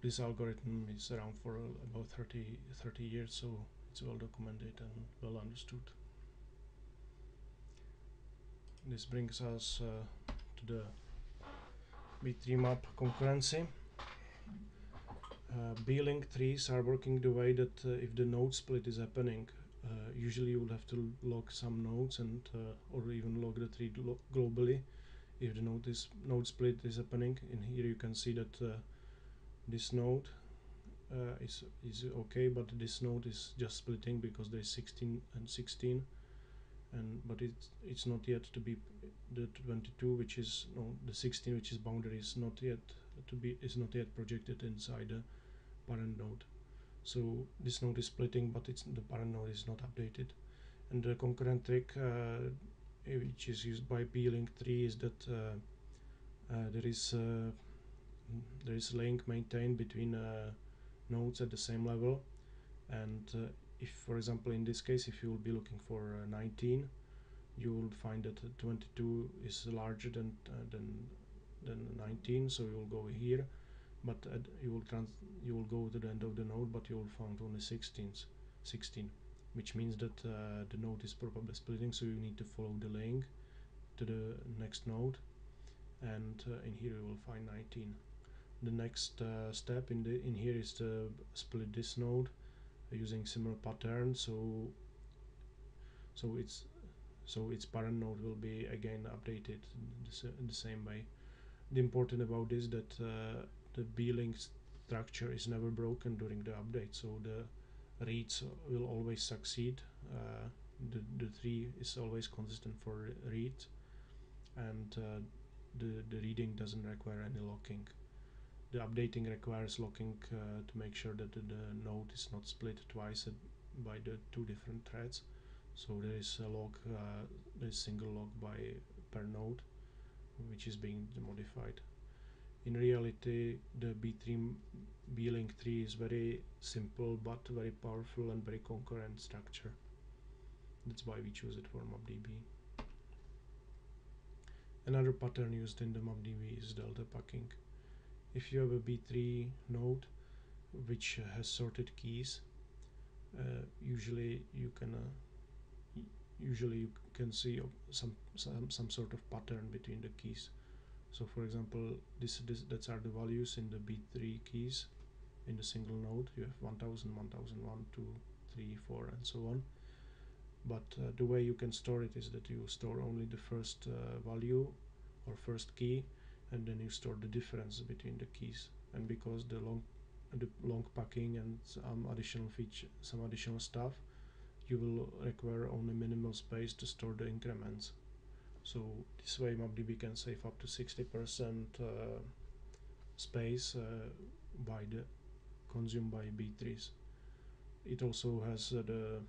This algorithm is around for about 30 years, so it's well documented and well understood. This brings us to the B3 map concurrency. B-link trees are working the way that if the node split is happening, usually you will have to log some nodes and or even log the tree globally if the node split is happening. In here you can see that this node is okay, but this node is just splitting because there is 16 and 16, but it's not yet to be the 22, which is the 16, which is boundary, is not yet projected inside the parent node. So this node is splitting, but the parent node is not updated. And the concurrent trick which is used by B-link tree is that there is link maintained between nodes at the same level, and if, for example, in this case, if you will be looking for 19, you will find that 22 is larger than 19, so you will go here, but you will go to the end of the node, but you will find only 16, which means that the node is probably splitting, so you need to follow the link to the next node, and in here you will find 19. The next step in here is to split this node using similar pattern, so its parent node will be again updated in the same way. The important about this that the B-link structure is never broken during the update, so the reads will always succeed. The tree is always consistent for read, and the reading doesn't require any locking. The updating requires locking to make sure that the node is not split twice by the two different threads. So there is a log, there is single log per node, which is being modified. In reality, the B-link tree is very simple but very powerful and very concurrent structure. That's why we choose it for MapDB. Another pattern used in the MapDB is delta packing. If you have a B3 node which has sorted keys, usually you can see some sort of pattern between the keys. So for example, that's are the values in the B3 keys in the single node. You have 1000, 1001, 2, 3, 4, and so on. But the way you can store it is that you store only the first value or first key, and then you store the difference between the keys. And because the long packing and some additional stuff, you will require only minimal space to store the increments. So this way MapDB can save up to 60% space consumed by B3s. It also has the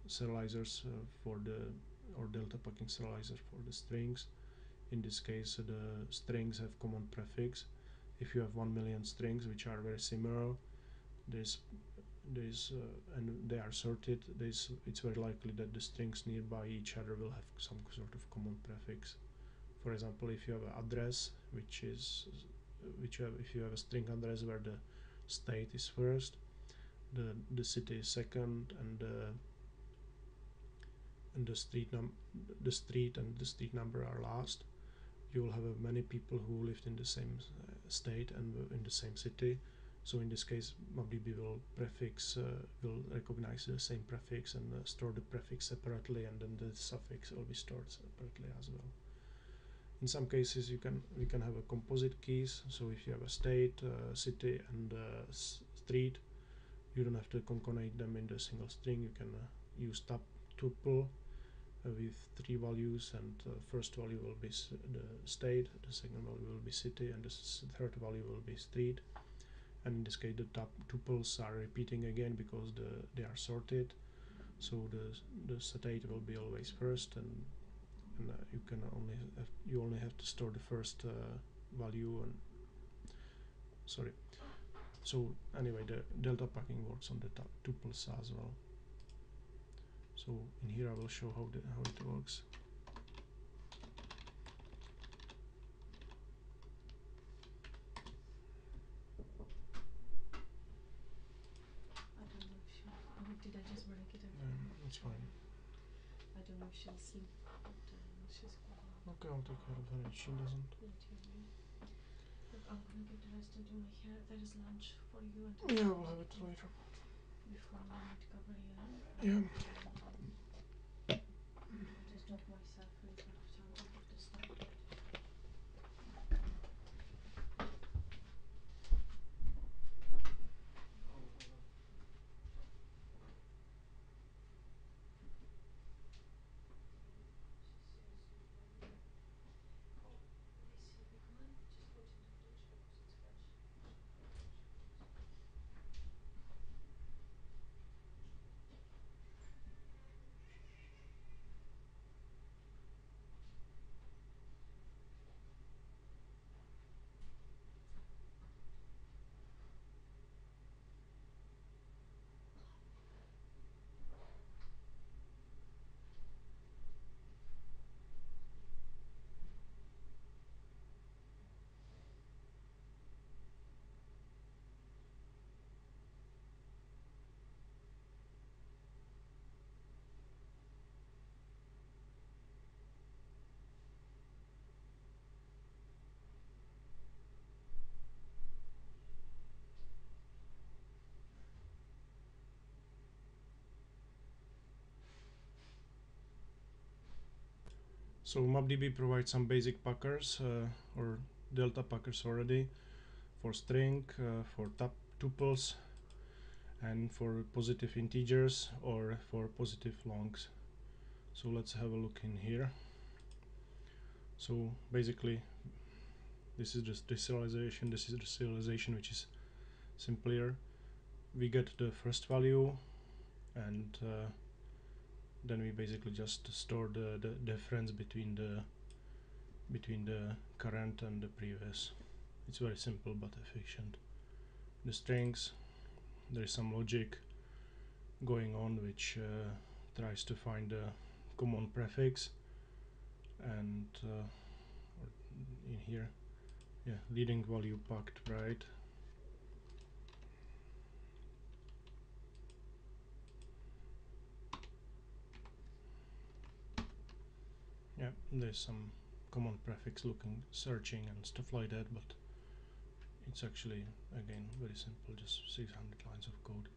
serializers or delta packing serializer for the strings. In this case, the strings have common prefix. If you have 1 million strings which are very similar, and they are sorted, it's very likely that the strings nearby each other will have some sort of common prefix. For example, if you have an address, if you have a string address where the state is first, the city is second, and the street and the street number are last, you will have many people who lived in the same state and in the same city. So in this case, MapDB will recognize the same prefix and store the prefix separately, and then the suffix will be stored separately as well. In some cases, we can have a composite keys. So if you have a state, city, and street, you don't have to concatenate them in the single string. You can use tuple with 3 values, and first value will be the state, the second value will be city, and the third value will be street. And in this case, the tuples are repeating again because they are sorted. So the state will be always first, and you only have to store the first value. And sorry. So anyway, the delta packing works on the tuples as well. So in here I will show how it works. know if she'll sleep, but she's quite loud. Okay, I'll take care of her if she doesn't. Let you be. Look, I'm gonna get dressed and do my hair. There is lunch for you and Yeah, we'll have it later. before my night cover here. Yeah. I'll just drop myself later after I'm out of this night. So MapDB provides some basic packers or delta packers already for string, for tuples, and for positive integers or for positive longs. So let's have a look in here. So basically this is just deserialization, this is deserialization, which is simpler. We get the first value and then we basically just store the difference between the current and the previous. It's very simple but efficient. The strings, there is some logic going on which tries to find a common prefix, and in here, yeah, leading value packed, right? Yeah, there's some common prefix looking, searching and stuff like that, but it's actually again very simple, just 600 lines of code.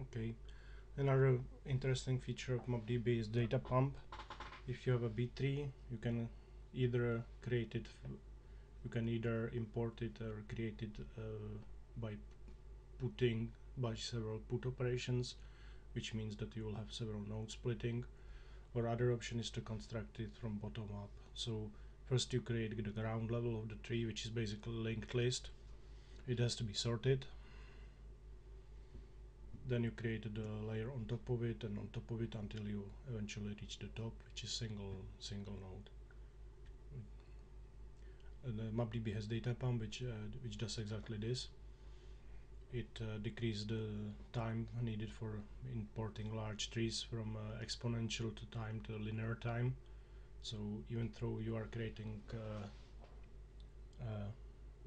Okay, another interesting feature of MapDB is data pump. If you have a B3, you can either create it, you can either import it or create it by several put operations, which means that you will have several node splitting, or other option is to construct it from bottom up. So first you create the ground level of the tree, which is basically a linked list. It has to be sorted. Then you create the layer on top of it and on top of it until you eventually reach the top, which is single node. And MapDB has data pump, which does exactly this. It decreases the time needed for importing large trees from exponential to time to linear time. So even though you are creating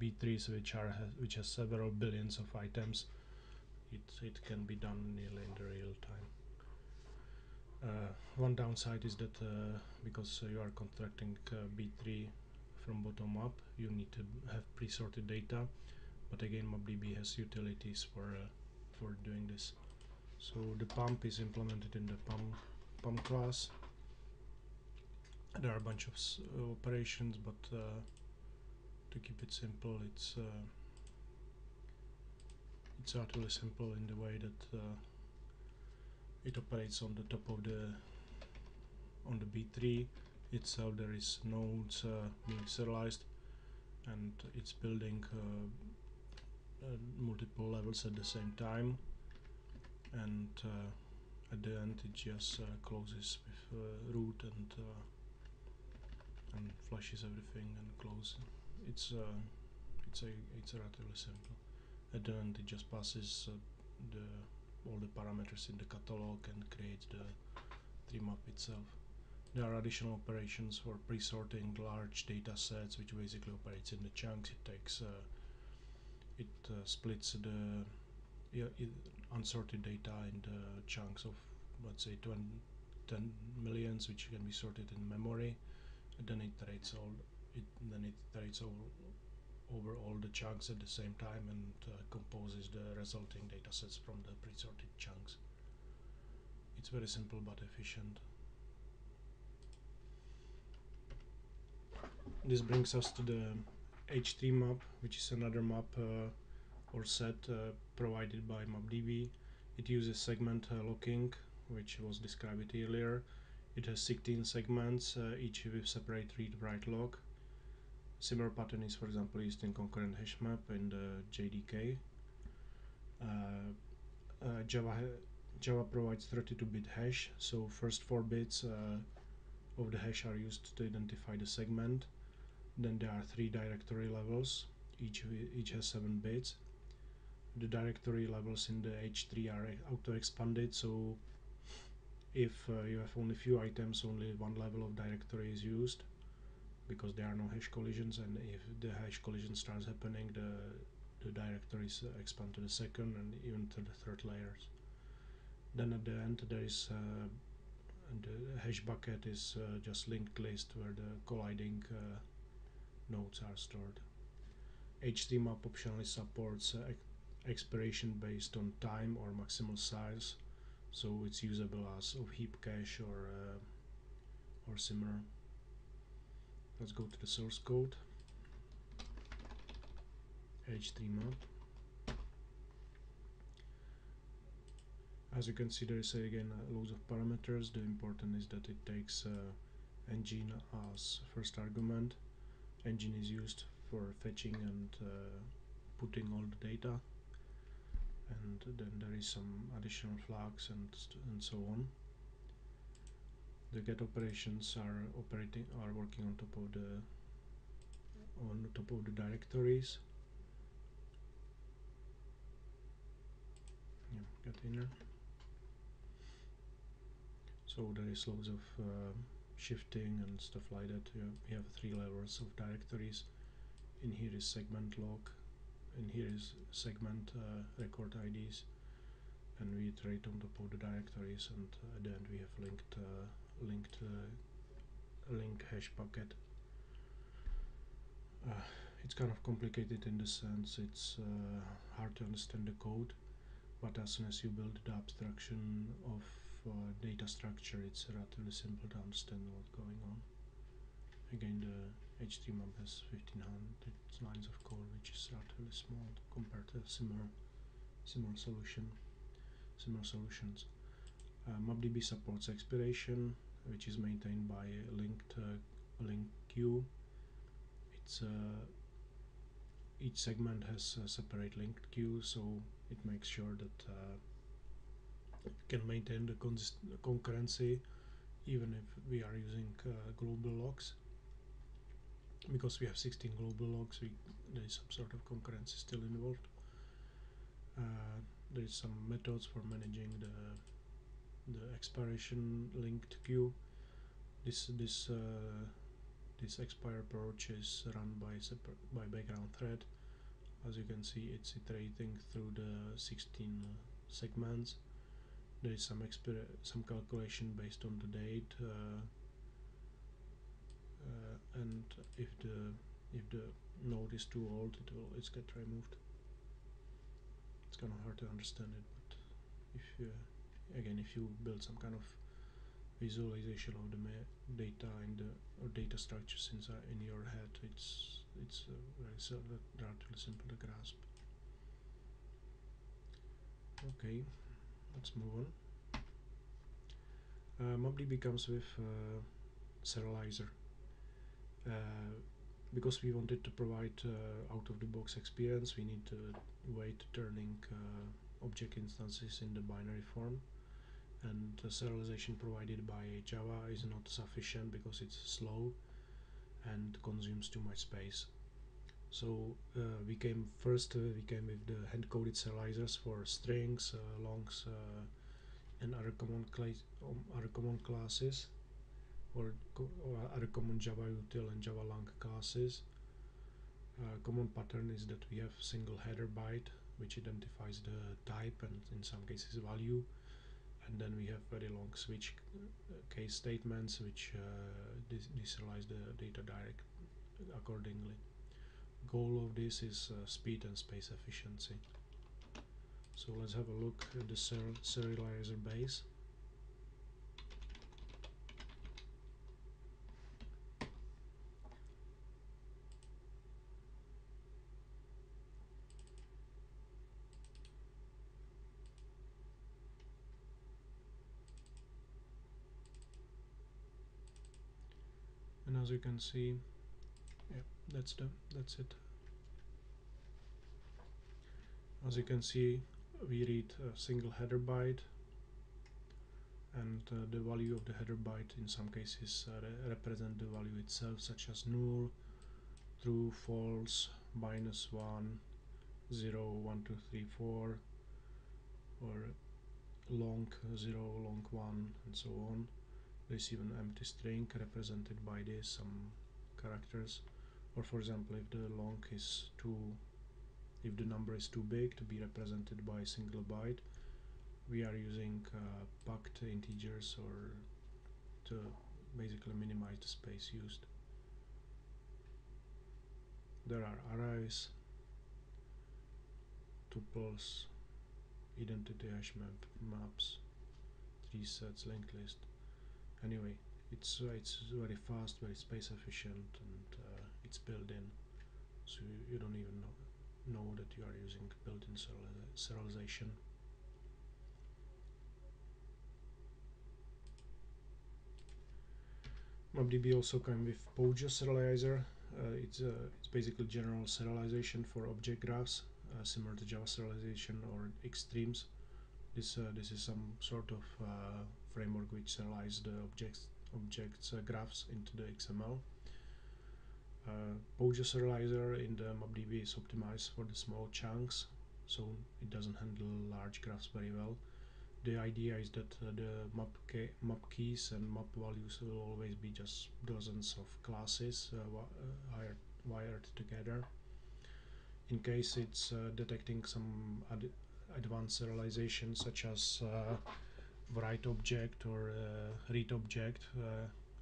B3s which has several billions of items, it can be done nearly in the real time. One downside is that because you are constructing B3 from bottom up, you need to have pre-sorted data. But again, MapDB has utilities for doing this. So the pump is implemented in the pump class. There are a bunch of operations, but to keep it simple, it's utterly simple in the way that it operates on the top of on the B3 itself. There is nodes being serialized, and it's building multiple levels at the same time, and at the end it just closes with root and flushes everything and closes. It's relatively simple. At the end it just passes all the parameters in the catalog and creates the tree map itself. There are additional operations for pre-sorting large data sets, which basically operates in the chunks. It takes it splits unsorted data in the chunks of, let's say, 10 millions, which can be sorted in memory. And then it iterates over all the chunks at the same time and composes the resulting datasets from the pre-sorted chunks. It's very simple but efficient. This brings us to the H3 map, which is another map or set provided by MapDB. It uses segment locking, which was described earlier. It has 16 segments, each with separate read-write lock. Similar pattern is, for example, used in concurrent hash map in the JDK. Java provides 32-bit hash, so first 4 bits of the hash are used to identify the segment. Then there are 3 directory levels, each has 7 bits. The directory levels in the H3 are auto-expanded, so if you have only few items, only one level of directory is used, because there are no hash collisions, and if the hash collision starts happening, the directories expand to the second and even to the third layers. Then at the end there is the hash bucket is just linked list where the colliding nodes are stored. H3 map optionally supports expiration based on time or maximal size, so it's usable as of heap cache or similar. Let's go to the source code. H3 map. As you can see, there is again loads of parameters. The important is that it takes engine as first argument. Engine is used for fetching and putting all the data, and then there is some additional flags and so on. The get operations are working on top of the directories. Yeah, get inner. So there is loads of shifting and stuff like that. We have 3 levels of directories. In here is segment log, in here is segment record IDs, and we iterate on top of the directories, and at the end we have link hash bucket. It's kind of complicated in the sense it's hard to understand the code, but as soon as you build the abstraction of data structure, it's relatively simple to understand what's going on. Again, the H3 map has 1500 lines of code, which is relatively small compared to similar solutions. MapDB supports expiration, which is maintained by a linked queue. It's each segment has a separate linked queue, so it makes sure that it can maintain the concurrency even if we are using global logs. Because we have 16 global logs, there is some sort of concurrency still involved. There is some methods for managing the expiration linked queue. This expire purge is run by background thread. As you can see, it's iterating through the 16 segments. There is some calculation based on the date, and if the node is too old, it's get removed. It's kind of hard to understand it, but if you build some kind of visualization of the data or data structures in your head, it's relatively simple to grasp. Okay, let's move on. MapDB comes with serializer. Because we wanted to provide out-of-the-box experience, we need to wait turning object instances in the binary form, and the serialization provided by Java is not sufficient because it's slow and consumes too much space. So we came with the hand-coded serializers for strings, longs, and other common classes, or other common Java util and Java lang classes. Common pattern is that we have single header byte which identifies the type and in some cases value, and then we have very long switch case statements which deserialize the data direct accordingly. Goal of this is speed and space efficiency. So let's have a look at the serializer base. And as you can see, yeah, that's it. As you can see, we read a single header byte, and the value of the header byte in some cases represent the value itself, such as null, true, false, -1, 0, 1, 2, 3, 4, or long 0, long 1, and so on. There's even an empty string represented by this, some characters. Or for example, if the long is if the number is too big to be represented by a single byte, we are using packed integers or to basically minimize the space used. There are arrays, tuples, identity hash maps, tree sets, linked list. Anyway, it's very fast, very space efficient, and it's built in, so you don't even know that you are using built-in serialization. MapDB also comes with POJA serializer. It's basically general serialization for object graphs, similar to Java serialization or Xstreams. This is some sort of framework which serializes the objects graphs into the XML. POJA serializer in the MapDB is optimized for the small chunks, so it doesn't handle large graphs very well. The idea is that the map keys and map values will always be just dozens of classes wired together. In case it's detecting some advanced serialization, such as write object or read object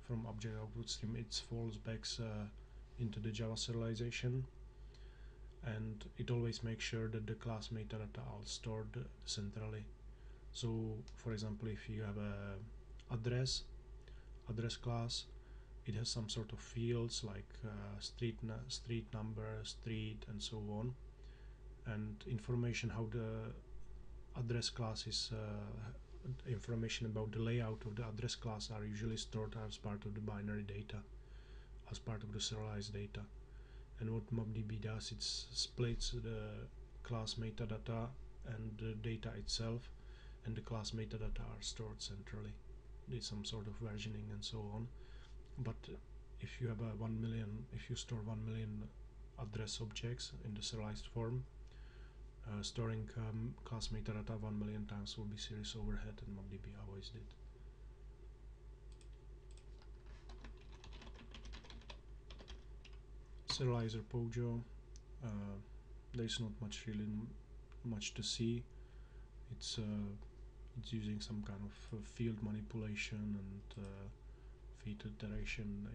from object output stream, it falls back into the Java serialization, and it always makes sure that the class metadata are stored centrally. So for example, if you have a address class, it has some sort of fields like street number, street, and so on, and information how the address class is information about the layout of the address class are usually stored as part of the binary data, as part of the serialized data. And what MapDB does, it splits the class metadata and the data itself, and the class metadata are stored centrally. There's some sort of versioning and so on. But if you have if you store 1 million address objects in the serialized form, storing class metadata 1 million times will be serious overhead, and MapDB always did. Serializer POJA, there's not much to see. It's using some kind of field manipulation and feed iteration.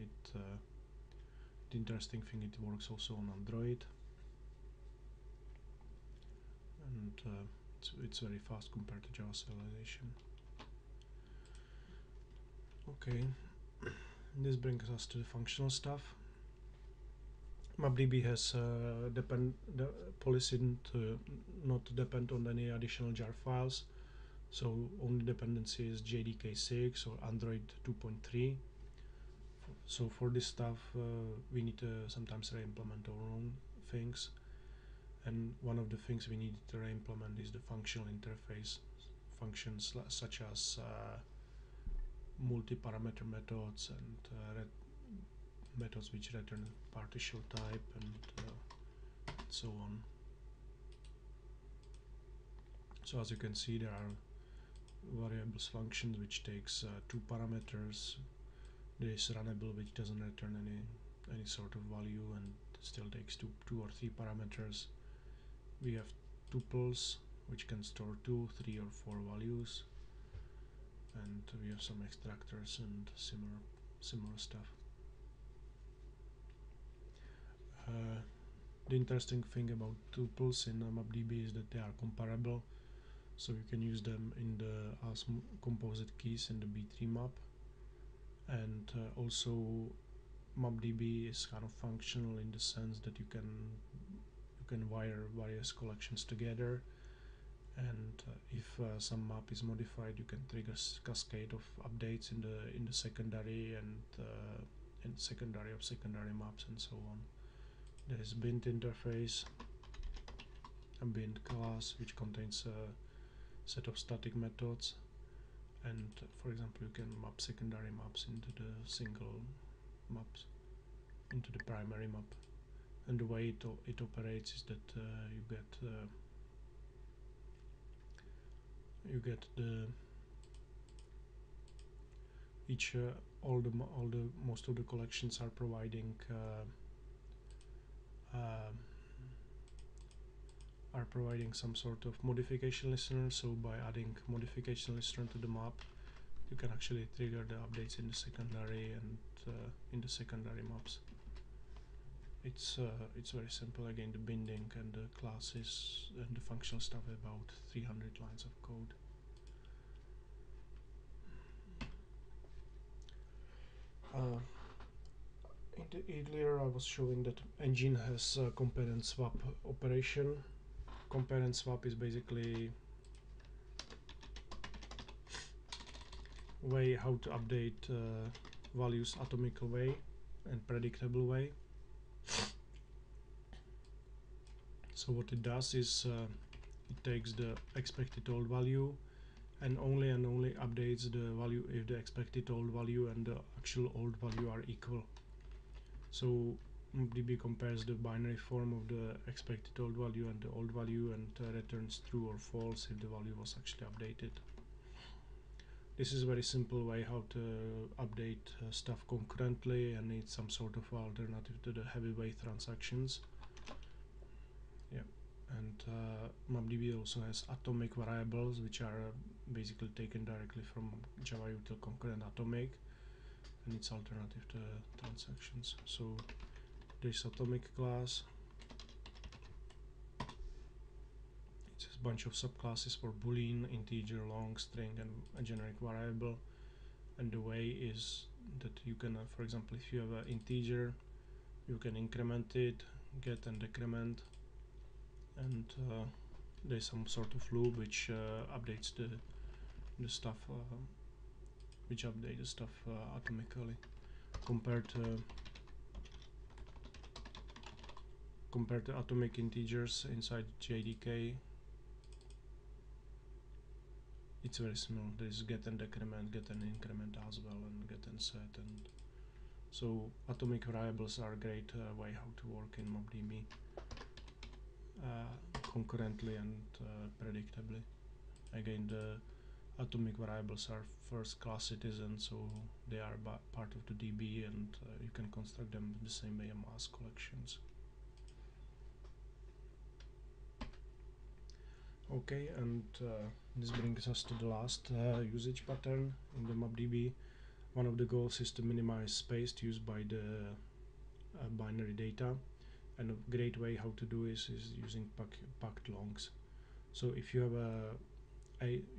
The interesting thing, it works also on Android, and it's very fast compared to Java serialization. Okay, this brings us to the functional stuff. MapDB has the policy to not depend on any additional jar files, so only dependency is JDK6 or Android 2.3. So for this stuff, we need to sometimes re-implement our own things, and one of the things we need to re-implement is the functional interface functions such as multi-parameter methods and methods which return partial type and so on. So as you can see, there are variables functions which takes 2 parameters. There is runnable which doesn't return any sort of value and still takes two or three parameters. We have tuples which can store 2, 3 or 4 values, and we have some extractors and similar stuff. The interesting thing about tuples in MapDB is that they are comparable, so you can use them in the as composite keys in the B tree map, and also MapDB is kind of functional in the sense that you can wire various collections together, and if some map is modified, you can trigger cascade of updates in the secondary and secondary of secondary maps and so on. There is bint interface, a bint class which contains a set of static methods, and for example you can map secondary maps into the single maps into the primary map, and the way it operates is that you get the each all the most of the collections are providing some sort of modification listener. So by adding modification listener to the map, you can actually trigger the updates in the secondary and in the secondary maps. It's very simple. Again, the binding and the classes and the functional stuff, about 300 lines of code. Earlier I was showing that engine has a compare and swap operation. Compare and swap is basically way how to update values atomical way and predictable way. So what it does is it takes the expected old value and only updates the value if the expected old value and the actual old value are equal. So MapDB compares the binary form of the expected old value and the old value and returns true or false if the value was actually updated. This is a very simple way how to update stuff concurrently and need some sort of alternative to the heavyweight transactions. Yeah, and MapDB also has atomic variables, which are basically taken directly from Java util concurrent atomic, and it's alternative to transactions. So there's atomic class. It's a bunch of subclasses for boolean, integer, long, string, and a generic variable. And the way is that you can, for example, if you have an integer, you can increment it, get and decrement, and there's some sort of loop which updates the stuff, which update the stuff atomically, compared to atomic integers inside JDK. It's very similar. There's get and decrement, get and increment as well, and get and set, and so atomic variables are a great way how to work in MapDB concurrently and predictably. Again, the atomic variables are first class citizens, so they are part of the DB, and you can construct them the same way as collections. Okay, and this brings us to the last usage pattern in the MapDB. One of the goals is to minimize space used by the binary data, and a great way how to do is using packed longs. So if you have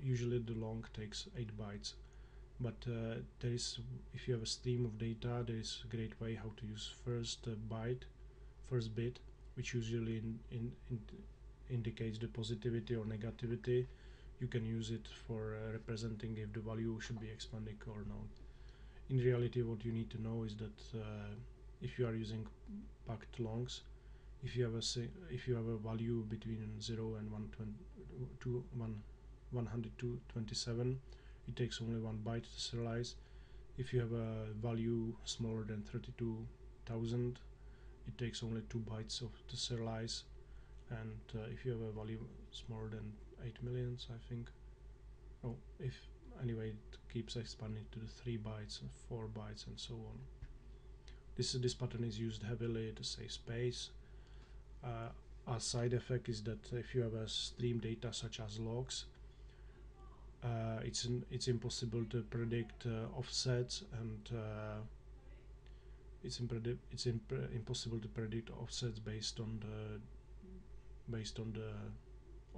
usually the long takes 8 bytes, but if you have a stream of data, there is a great way how to use first bit, which usually indicates the positivity or negativity. You can use it for representing if the value should be expanding or not. In reality, what you need to know is that if you are using packed longs, if you have a value between 0 and 127, it takes only 1 byte to serialize. If you have a value smaller than 32,000, it takes only 2 bytes to serialize. And if you have a value smaller than 8 millions, I think, anyway, it keeps expanding to the 3 bytes, 4 bytes, and so on. This pattern is used heavily to save space. A side effect is that if you have a stream data such as logs, it's impossible to predict offsets, and impossible to predict offsets based on the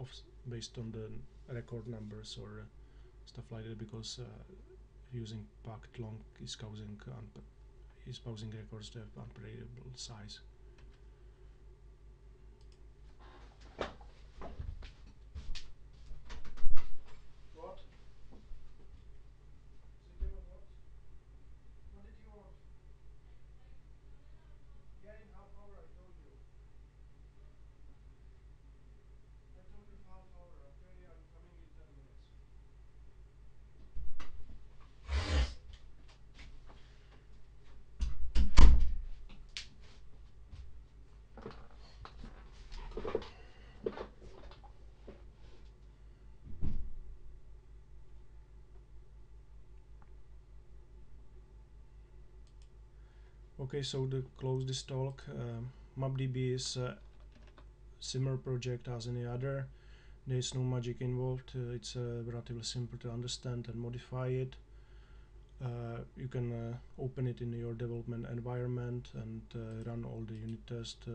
off- based on the record numbers or stuff like that, because using packed long is causing records to have unpredictable size. What? What did you want? Yeah, in half hour I told you. I told you half hour, okay? I'm coming in 10 minutes. Okay, so to close this talk, MapDB is a similar project as any other. There is no magic involved. It's relatively simple to understand and modify it. You can open it in your development environment and run all the unit tests.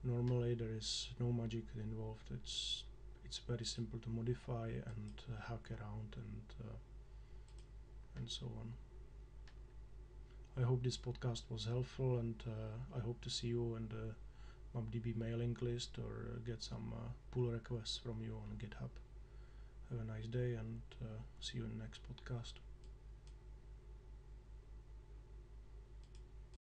Normally, there is no magic involved. It's very simple to modify and hack around and so on. I hope this podcast was helpful, and I hope to see you in the MapDB mailing list or get some pull requests from you on GitHub. Have a nice day, and see you in the next podcast.